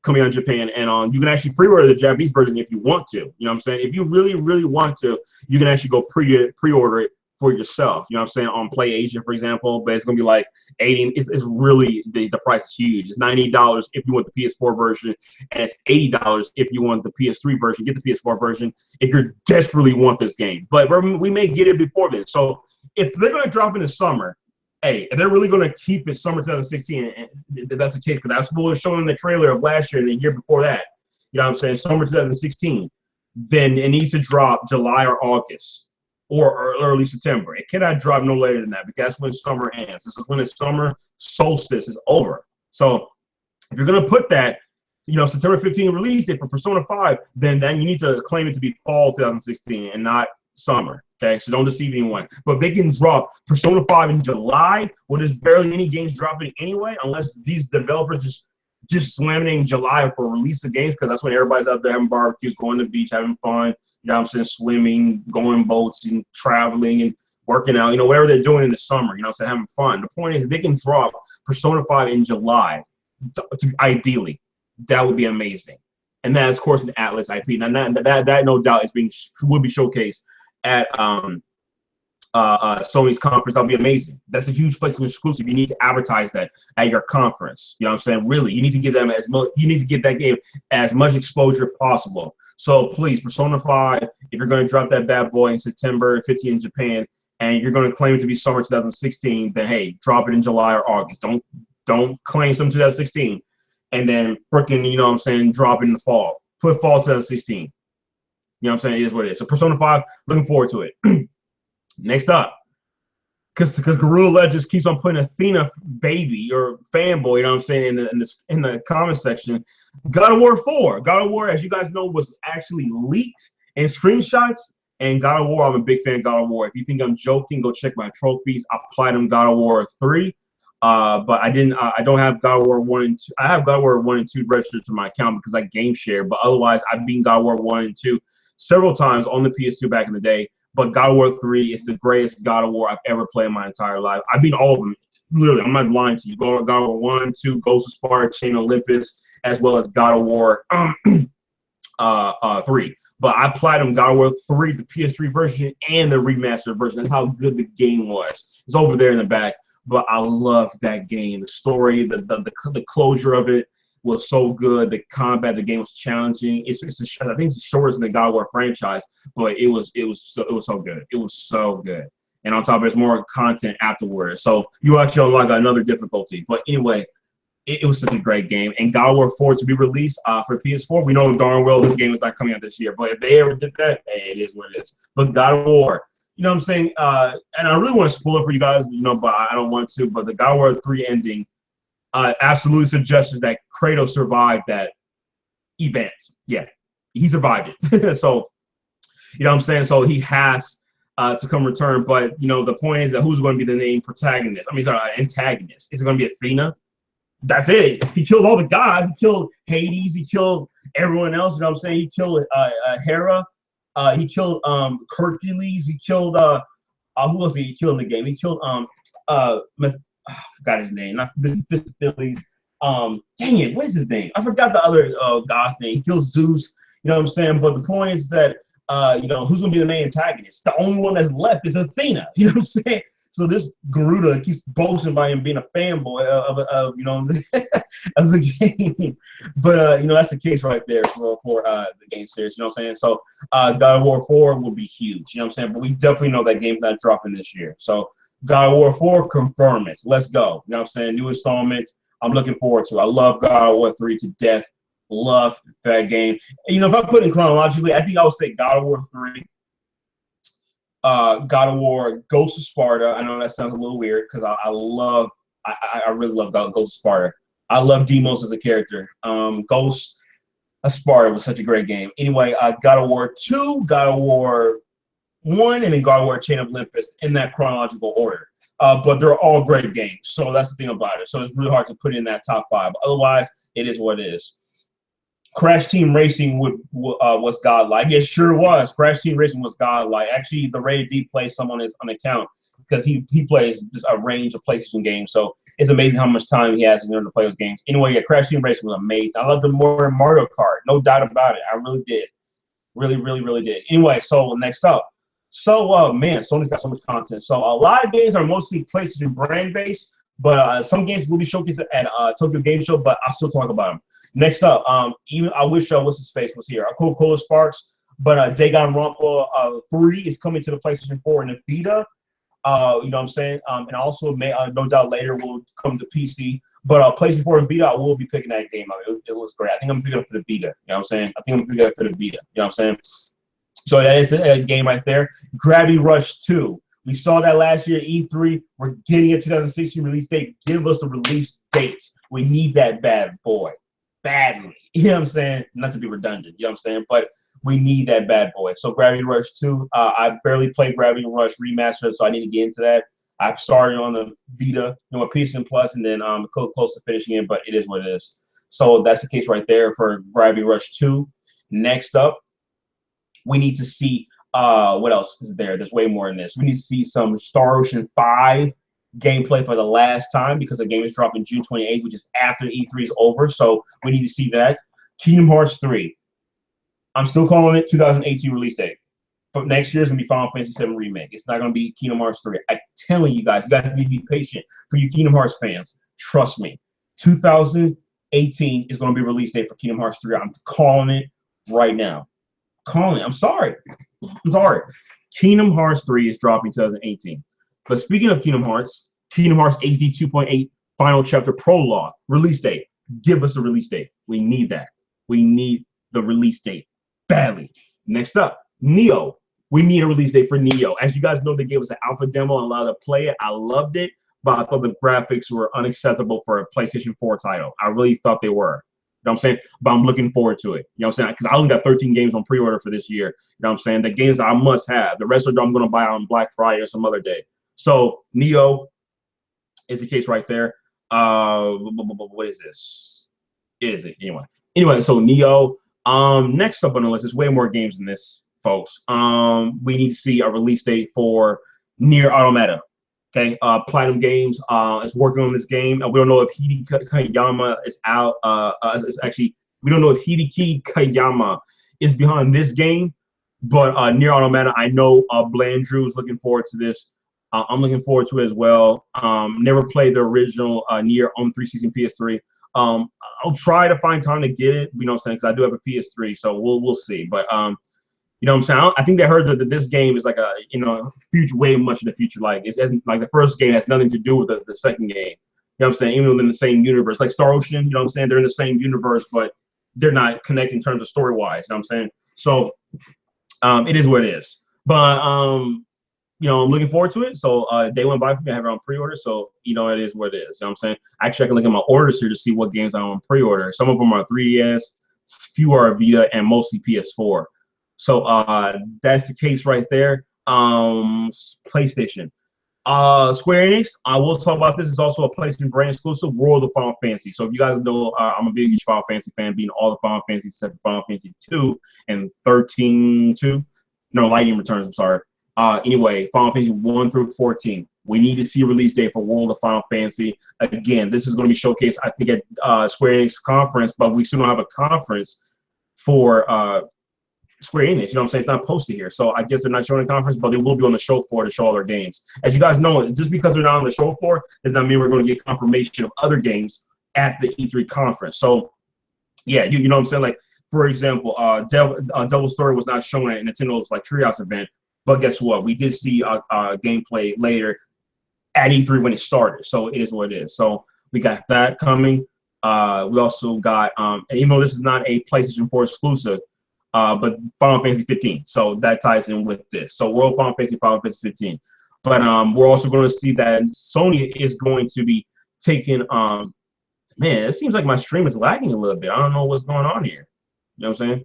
coming out in Japan, and you can actually pre-order the Japanese version if you want to. You know what I'm saying? If you really, really want to, you can actually go pre-order it for yourself. You know what I'm saying? On PlayAsia, for example, but it's gonna be like $80. It's really the price is huge. It's $90 if you want the PS4 version, and it's $80 if you want the PS3 version. Get the PS4 version if you desperately want this game. But we may get it before then. So if they're gonna drop in the summer, hey, if they're really going to keep it summer 2016, and that's the case, because that's what was shown in the trailer of last year and the year before that, you know what I'm saying, summer 2016, then it needs to drop July or August or early September. It cannot drop no later than that, because that's when summer ends. This is when the summer solstice is over. So if you're going to put that, September 15th release date for Persona 5, then you need to claim it to be fall 2016 and not summer. Okay, so don't deceive anyone. But if they can drop Persona 5 in July, when there's barely any games dropping anyway, unless these developers just slamming in July for release of games, because that's when everybody's out there having barbecues, going to the beach, having fun, you know what I'm saying, swimming, going boats, and traveling, and working out, whatever they're doing in the summer, you know what I'm saying, having fun. The point is, if they can drop Persona 5 in July, ideally, that would be amazing. And that is, of course, an Atlas IP. Now, that no doubt will be showcased at Sony's conference. That'll be amazing. That's a huge PlayStation exclusive. You need to advertise that at your conference. You know what I'm saying? Really, you need to give them you need to give that game as much exposure as possible. So please, Persona 5, if you're going to drop that bad boy in September 15th in Japan, and you're going to claim it to be summer 2016, then hey, drop it in July or August. Don't claim some 2016, and then freaking, drop it in the fall. Put fall 2016. You know what I'm saying? It is what it is. So Persona 5, looking forward to it. Next up, because Guerrilla Legends keeps on putting Athena baby or fanboy, you know what I'm saying, in the comment section. God of War 4. God of War, as you guys know, was actually leaked in screenshots. And God of War, I'm a big fan of God of War. If you think I'm joking, go check my trophies. I platinum God of War 3. But I didn't. I don't have God of War 1 and 2. I have God of War 1 and 2 registered to my account because I game share. But otherwise, I've beaten God of War 1 and 2 several times on the PS2 back in the day. But God of War 3 is the greatest God of War I've ever played in my entire life. I beat all of them. Literally, I'm not lying to you. God of War 1, 2, Ghost of Sparta, Chain of Olympus, as well as God of War 3. But I platinum God of War 3, the PS3 version, and the remastered version. That's how good the game was. It's over there in the back. But I love that game. The story, the closure of it was so good. The combat, the game was challenging. I think it's the shortest in the God of War franchise, but it was so good. It was so good. And on top of it, there's more content afterwards. So you actually unlock another difficulty. But anyway, it was such a great game. And God of War 4 to be released for PS4, we know darn well this game is not coming out this year. But if they ever did that, hey, it is what it is. But God of War, you know what I'm saying? And I really want to spoil it for you guys, but I don't want to. But the God of War 3 ending absolutely suggests that Kratos survived that event. Yeah, he survived it. So, you know what I'm saying? So he has to come return. But, the point is that who's going to be the main protagonist? Antagonist. Is it going to be Athena? That's it. He killed all the guys. He killed Hades. He killed everyone else. You know what I'm saying? He killed Hera. He killed Hercules. He killed who else did he kill in the game? He killed I forgot his name. Not this Phillies. Dang it, what is his name? I forgot the other god's name. He kills Zeus. You know what I'm saying? But the point is that who's gonna be the main antagonist? The only one that's left is Athena. You know what I'm saying? So this Garuda keeps boasting by him being a fanboy of of the game, but that's the case right there for the game series. You know what I'm saying? So God of War 4 will be huge. You know what I'm saying? But we definitely know that game's not dropping this year. So God of War 4, confirm it. Let's go. You know what I'm saying? New installment. I'm looking forward to. I love God of War 3 to death. Love that game. And, if I put it chronologically, I think I would say God of War 3. God of War, Ghost of Sparta. I know that sounds a little weird because I really love Ghost of Sparta. I love Deimos as a character. Ghost of Sparta was such a great game. Anyway, God of War 2, God of War 1, and then God of War Chain of Olympus in that chronological order. But they're all great games. So that's the thing about it. So it's really hard to put in that top 5. Otherwise, it is what it is. Crash Team Racing was godlike. It sure was. Crash Team Racing was godlike. Actually, the Rated D plays some on his account because he plays a range of PlayStation games. So it's amazing how much time he has in order to play those games. Anyway, yeah, Crash Team Racing was amazing. I loved the more Mario Kart. No doubt about it. I really did. Really, really, really did. Anyway, so next up. So, man, Sony's got so much content. So a lot of games are mostly PlayStation brand-based, but some games will be showcased at Tokyo Game Show, but I'll still talk about them. Next up, even I wish what's his face was here. Coca-Cola Sparks, but Danganronpa 3 is coming to the PlayStation 4 and the Vita. You know what I'm saying? And also no doubt later will come to PC. But PlayStation 4 and Vita, I will be picking that game up. It looks great. I think I'm picking it up for the Vita. You know what I'm saying? I think I'm picking it up for the Vita. You know what I'm saying? So that is a game right there. Gravity Rush 2. We saw that last year at E3. We're getting a 2016 release date. Give us a release date. We need that bad boy. Badly. You know what I'm saying? Not to be redundant. You know what I'm saying? But we need that bad boy. So Gravity Rush 2. I barely played Gravity Rush Remastered, so I need to get into that. I started on the Vita, with PSN Plus, and then close to finishing it, but it is what it is. So that's the case right there for Gravity Rush 2. Next up, we need to see what else is there? There's way more in this. We need to see some Star Ocean 5 gameplay for the last time because the game is dropping June 28th, which is after E3 is over. So we need to see that. Kingdom Hearts 3. I'm still calling it 2018 release date. But next year is going to be Final Fantasy 7 Remake. It's not going to be Kingdom Hearts 3. I'm telling you guys need to be patient for you Kingdom Hearts fans. Trust me. 2018 is going to be release date for Kingdom Hearts 3. I'm calling it right now. I'm sorry. Kingdom Hearts 3 is dropping 2018. But speaking of Kingdom Hearts HD 2.8 Final Chapter Prologue release date. Give us a release date. We need that. We need the release date badly. Next up, Neo. We need a release date for Neo. As you guys know, they gave us an alpha demo and allowed to play it. I loved it, but I thought the graphics were unacceptable for a PlayStation 4 title. I really thought they were. You know what I'm saying? But I'm looking forward to it. You know what I'm saying? Because I only got 13 games on pre-order for this year. You know what I'm saying? The games I must have. The rest of them I'm going to buy on Black Friday or some other day. So, Neo is the case right there. What is this? Is it anyway? Anyway, so Neo. Next up on the list is way more games than this, folks. We need to see a release date for Nier Automata. Okay, Platinum Games is working on this game. We don't know if Hideki Kayama is out. We don't know if Hideki Kayama is behind this game, but Nier Automata, I know Blandrew is looking forward to this. I'm looking forward to it as well. Never played the original Nier on 360 PS3. I'll try to find time to get it, you know what I'm saying, because I do have a PS3, so we'll see. But you know what I'm saying? I think they heard that this game is like a, you know, future, way much in the future. Like it's like the first game has nothing to do with the second game. You know what I'm saying? Even within the same universe, like Star Ocean, you know what I'm saying? They're in the same universe, but they're not connected in terms of story wise. You know what I'm saying? So it is what it is. But you know, I'm looking forward to it. So day went by for me. I have it on pre-order. So you know, it is what it is. You know what I'm saying? Actually, I can look at my orders here to see what games I'm on pre-order. Some of them are 3DS, few are Vita, and mostly PS4. So that's the case right there. PlayStation. Square Enix, I will talk about this. It's also a PlayStation brand exclusive, World of Final Fantasy. So if you guys know, I'm a big huge Final Fantasy fan, being all the Final Fantasy except for Final Fantasy 2 and 13-2. No, Lightning Returns, I'm sorry. Anyway, Final Fantasy 1 through 14. We need to see a release date for World of Final Fantasy. Again, this is going to be showcased, I think, at Square Enix conference, but we still don't have a conference for Square Enix. You know what I'm saying? It's not posted here. So I guess they're not showing a conference, but they will be on the show floor to show all their games. As you guys know, just because they're not on the show floor does not mean we're going to get confirmation of other games at the E3 conference. So, yeah, you know what I'm saying? Like, for example, Devil's Story was not shown at Nintendo's like Treehouse event, but guess what? We did see gameplay later at E3 when it started. So it is what it is. So we got that coming. We also got, even though this is not a PlayStation 4 exclusive, but Final Fantasy 15. So that ties in with this. So World Final Fantasy 15. But we're also going to see that Sony is going to be taking, man, it seems like my stream is lagging a little bit. I don't know what's going on here. You know what I'm saying?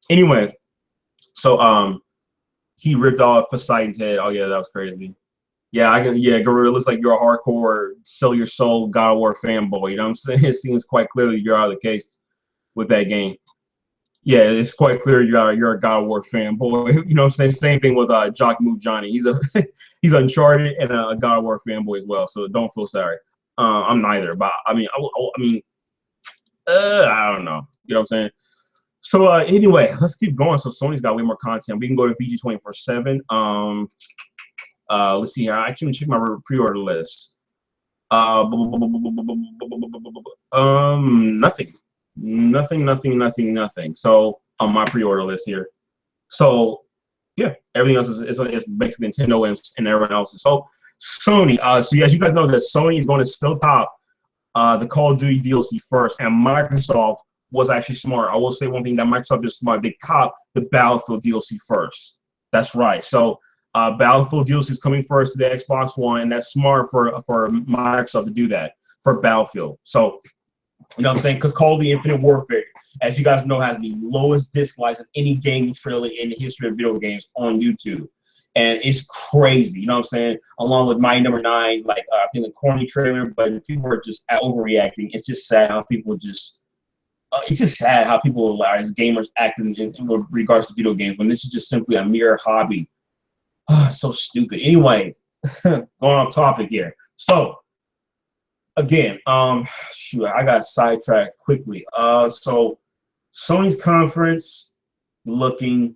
Anyway, so he ripped off Poseidon's head. Oh yeah, that was crazy. Yeah, Gorilla, looks like you're a hardcore sell your soul God of War fanboy. You know what I'm saying? It seems quite clearly you're out of the case with that game. Yeah, it's quite clear you're a God of War fanboy. You know what I'm saying? Same thing with Jock Move Johnny. He's he's Uncharted and a God of War fanboy as well. So don't feel sorry. I'm neither, but I mean, I don't know. You know what I'm saying? So anyway, let's keep going. So Sony's got way more content. We can go to VG 24/7. Let's see here. I actually check my pre-order list. Nothing. So on my pre-order list here. So yeah, everything else is basically Nintendo and everyone else. So Sony. So as you guys know, that Sony is going to still top the Call of Duty DLC first, and Microsoft was actually smart. I will say one thing, that Microsoft is smart. They cop the Battlefield DLC first. That's right. So Battlefield DLC is coming first to the Xbox One, and that's smart for Microsoft to do that for Battlefield. So, you know what I'm saying? Because Call of Duty Infinite Warfare, as you guys know, has the lowest dislikes of any game trailer in the history of video games on YouTube. And it's crazy, you know what I'm saying? Along with Mighty Number 9, like I think a corny trailer, but people are just overreacting. It's just sad how people just it's just sad how people as gamers act in regards to video games when this is just simply a mere hobby. So stupid. Anyway, going off topic here. So again, shoot, I got sidetracked quickly. So Sony's conference looking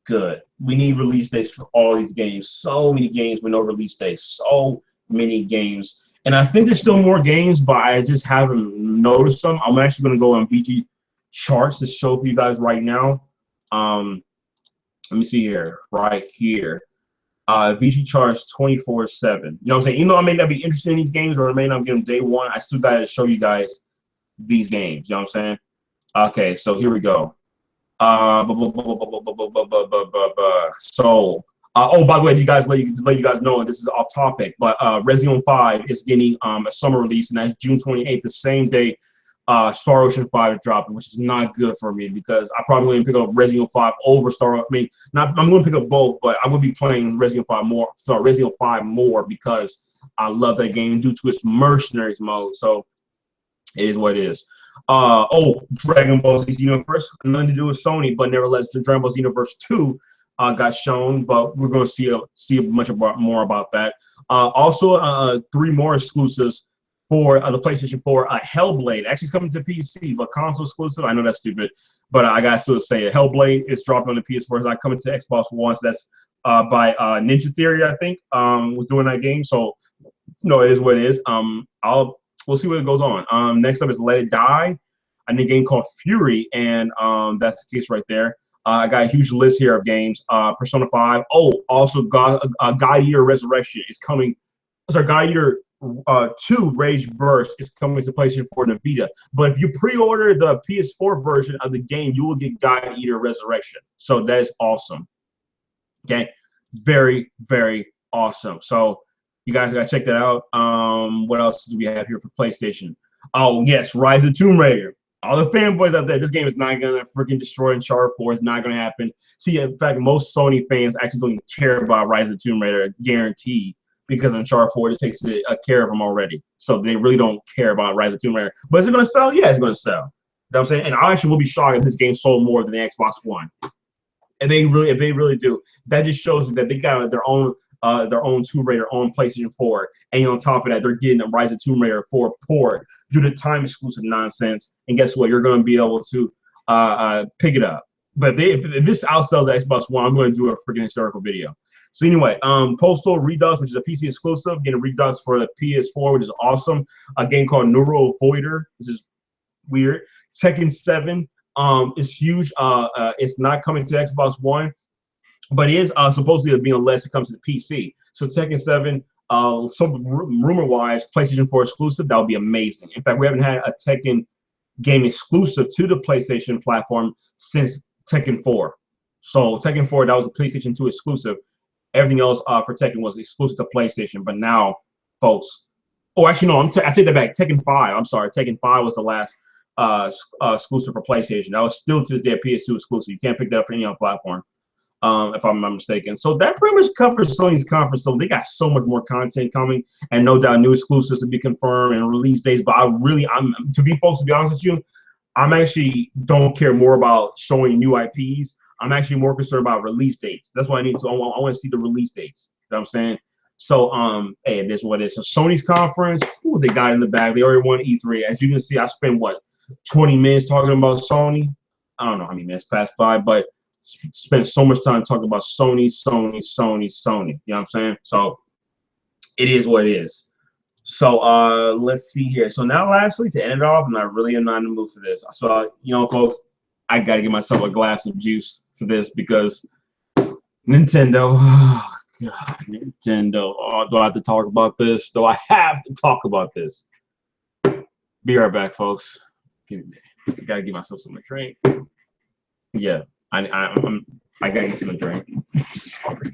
good. We need release dates for all these games. So many games with no release dates. So many games. And I think there's still more games, but I just haven't noticed them. I'm actually going to go on VG charts to show for you guys right now. Let me see here. Right here. VG charts 24/7. You know what I'm saying? Even though I may not be interested in these games or I may not get them day one, I still got to show you guys these games. You know what I'm saying? Okay, so here we go. So, oh, by the way, let you guys know, this is off topic, but Resident Evil 5 is getting a summer release, and that's June 28th, the same day Star Ocean 5 is dropping, which is not good for me because I probably wouldn't pick up Resident Evil 5 over Star. I mean, I'm going to pick up both, but I'm going to be playing Resident Evil 5 more because I love that game due to its mercenaries mode. So it is what it is. Dragon Ball Z Universe, nothing to do with Sony, but nevertheless, the Dragon Ball Z Universe 2 got shown, but we're going to see much more about that. Also, 3 more exclusives for the PlayStation 4. Hellblade actually is coming to PC, but console exclusive. I know that's stupid, but I got to still say it. Hellblade is dropping on the PS4. It's not coming to Xbox One. So that's by Ninja Theory, I think, was doing that game. So, no, it is what it is. We'll see what goes on. Next up is Let It Die, a new game called Fury, and that's the case right there. I got a huge list here of games. Persona 5. Oh, also God Eater Resurrection is coming. Sorry, God Eater 2 Rage Burst is coming to PlayStation 4 and Vita. But if you pre-order the PS4 version of the game, you will get God Eater Resurrection. So that is awesome. Okay, very, very awesome. So you guys gotta check that out. What else do we have here for PlayStation? Oh yes, Rise of Tomb Raider. All the fanboys out there, this game is not gonna freaking destroy Uncharted 4. It's not gonna happen. See, in fact, most Sony fans actually don't even care about Rise of Tomb Raider, guaranteed, because Uncharted 4 just takes care of them already. So they really don't care about Rise of Tomb Raider. But is it gonna sell? Yeah, it's gonna sell. You know what I'm saying? And I actually will be shocked if this game sold more than the Xbox One. And if they really do, that just shows that they got their own Tomb Raider on PlayStation 4, and on top of that, they're getting a Rise of Tomb Raider 4 port due to time exclusive nonsense. And guess what? You're going to be able to pick it up. But if this outsells the Xbox One, I'm going to do a freaking historical video. So anyway, Postal Redux, which is a PC exclusive, getting Redux for the PS4, which is awesome. A game called Neuro Voider, which is weird. Tekken 7 is huge. It's not coming to Xbox One, but it is supposedly being unless it comes to the PC. So Tekken 7, some rumor-wise, PlayStation 4 exclusive, that would be amazing. In fact, we haven't had a Tekken game exclusive to the PlayStation platform since Tekken 4. So Tekken 4, that was a PlayStation 2 exclusive. Everything else for Tekken was exclusive to PlayStation. But now, folks, oh, actually, no, I take that back. Tekken 5, I'm sorry. Tekken 5 was the last exclusive for PlayStation. That was still to this day a PS2 exclusive. You can't pick that up for any other platform, if I'm not mistaken. So that pretty much covers Sony's conference. So they got so much more content coming, and no doubt new exclusives to be confirmed and release dates. But I'm to be honest with you, I'm actually don't care more about showing new IPs. I'm actually more concerned about release dates. That's what I need to. I want to see the release dates. You know what I'm saying? So hey, it is what it is. So Sony's conference, they got in the bag. They already won E3. As you can see, I spent 20 minutes talking about Sony. I don't know how many minutes passed by, but spent so much time talking about Sony. You know what I'm saying? So it is what it is. So let's see here. So now, lastly, to end it off, and I really am not in the mood for this. So folks, I gotta give myself a glass of juice for this because Nintendo. Oh God, Nintendo. Oh, do I have to talk about this? Do I have to talk about this? Be right back, folks. I gotta give myself some drink. Yeah, I gotta get some drink. Sorry.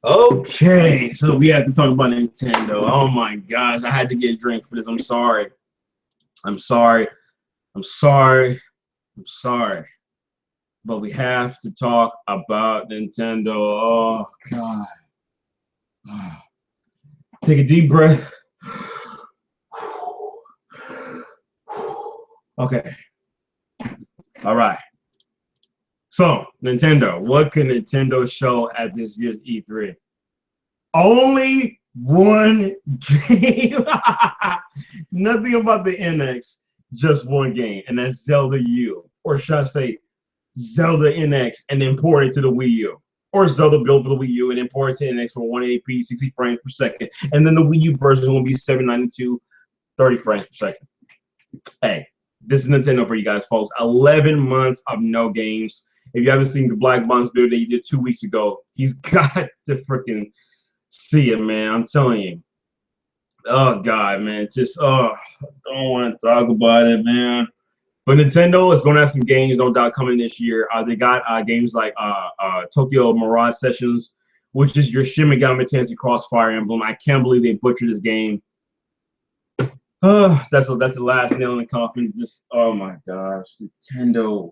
Okay, so we have to talk about Nintendo. Oh my gosh, I had to get a drink for this. I'm sorry. But we have to talk about Nintendo. Oh God. Take a deep breath. Okay. All right. So, Nintendo, what can Nintendo show at this year's E3? Only one game. Nothing about the NX, just one game, and that's Zelda U. Or should I say Zelda NX and then port it to the Wii U. or Zelda built for the Wii U and imported to NX for 180p, 60 frames per second. And then the Wii U version will be 792, 30 frames per second. Hey, this is Nintendo for you guys, folks. 11 months of no games. If you haven't seen the Black Bombs video that he did 2 weeks ago, he's got to freaking see it, man. I'm telling you. Oh, God, man. Just, I don't want to talk about it, man. But Nintendo is going to have some games, no doubt, coming this year. They got games like Tokyo Mirage Sessions, which is your Shin Megami Tensei Crossfire Emblem. I can't believe they butchered this game. That's the last nail in the coffin. Just, oh my gosh, Nintendo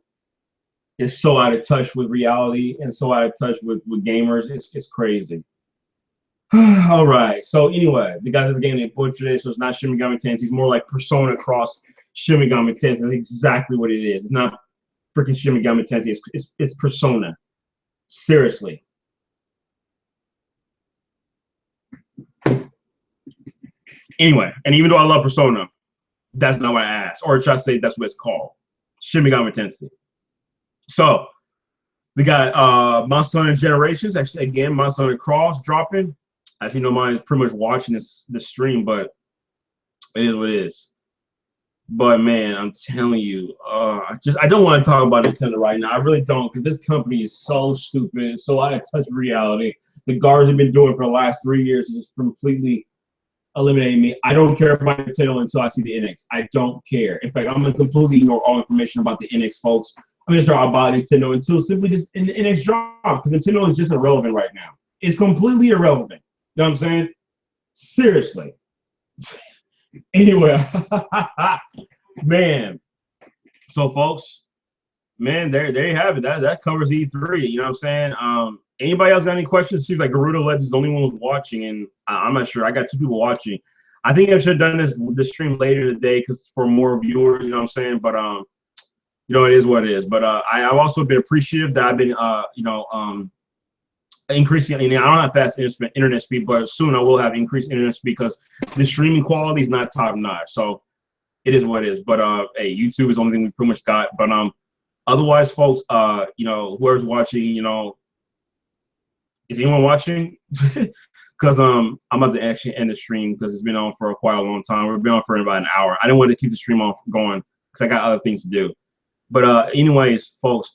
is so out of touch with reality and so out of touch with gamers. It's crazy. All right. So anyway, they got this game named Butcher, so it's not Shin Megami Tensei. It's more like Persona Cross Shin Megami Tensei. That's exactly what it is. It's not freaking Shin Megami Tensei. It's Persona. Seriously. Anyway, and even though I love Persona, that's not what I asked. Or should I say that's what it's called? Shin Megami Tensei. So we got Monster Hunter Generations. Actually, again, Monster Hunter Cross dropping. As you know, mine is pretty much watching this stream, but it is what it is. But man, I'm telling you, I don't want to talk about Nintendo right now. I really don't, because this company is so stupid, so out of touch with reality. The guards have been doing for the last 3 years is just completely eliminating me. I don't care about Nintendo until I see the NX. I don't care. In fact, I'm gonna completely ignore all information about the NX, folks. I'm gonna start about Nintendo until simply just in the NX drop, because Nintendo is just irrelevant right now. It's completely irrelevant. You know what I'm saying? Seriously. Anyway, man. So, folks, man, there you have it. That covers E3. You know what I'm saying? Anybody else got any questions? It seems like Garuda Legends is the only one who's watching, and I'm not sure. I got 2 people watching. I think I should have done this stream later today because for more viewers. You know what I'm saying? But you know, it is what it is. But I've also been appreciative that I've been increasing. I don't have fast internet speed, but soon I will have increased internet speed because the streaming quality is not top notch. So it is what it is. But hey, YouTube is the only thing we pretty much got. But otherwise, folks, you know, whoever's watching, you know, is anyone watching? Because I'm about to actually end the stream because it's been on for quite a long time. We've been on for about an hour. I didn't want to keep the stream on going because I got other things to do. But anyways, folks,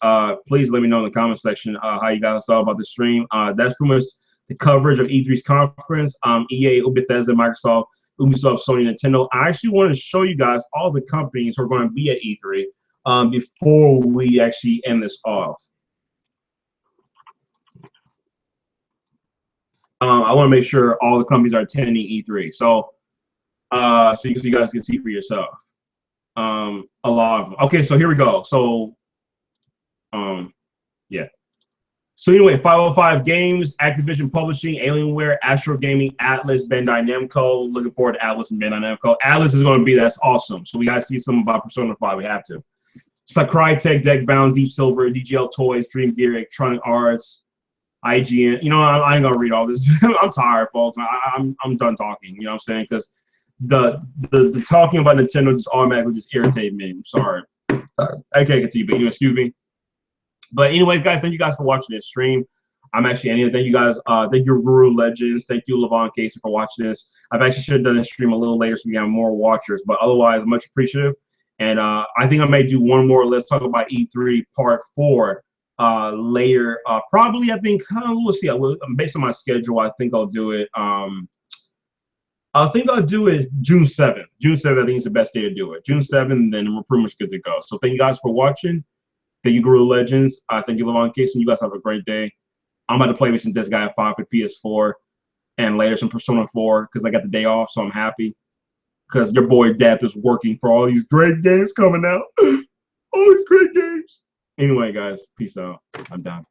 please let me know in the comment section how you guys thought about the stream. That's pretty much the coverage of E3's conference. EA, Bethesda, Microsoft, Ubisoft, Sony, Nintendo. I actually want to show you guys all the companies who are going to be at E3 before we actually end this off. I want to make sure all the companies are attending E3. So, so you guys can see for yourself. A lot of them. Okay, so here we go. So, yeah. So anyway, 505 Games, Activision Publishing, Alienware, Astro Gaming, Atlas, Bandai Namco. Looking forward to Atlas and Bandai Namco. Atlas is going to be that's awesome. So we got to see something about Persona 5. We have to. Sakurai Tech, Deckbound, Deep Silver, DGL Toys, Dream Gear, Electronic Arts, IGN. You know, I ain't gonna read all this. I'm tired, folks. I'm done talking. You know what I'm saying? Because the talking about Nintendo just automatically just irritated me. I'm sorry. I can't continue, but you know, excuse me. But anyways, guys, thank you guys for watching this stream. I'm actually ending it. Thank you guys. Thank you, Guru Legends. Thank you, Levon Casey, for watching this. I've actually should have done this stream a little later so we have more watchers, but otherwise, much appreciative. And I think I may do one more. Let's talk about E3 Part 4 later. Probably, I think, we'll see. Based on my schedule, I think I'll do it. I think I'll do it June 7th. June 7th, I think is the best day to do it. June 7th, then we're pretty much good to go. So thank you guys for watching. Thank you, Guru Legends. Thank you, Levon Casey. You guys have a great day. I'm about to play me some Disgaea 5 for PS4 and later some Persona 4 because I got the day off, so I'm happy. Because your boy Death is working for all these great games coming out. All these great games. Anyway, guys, peace out. I'm done.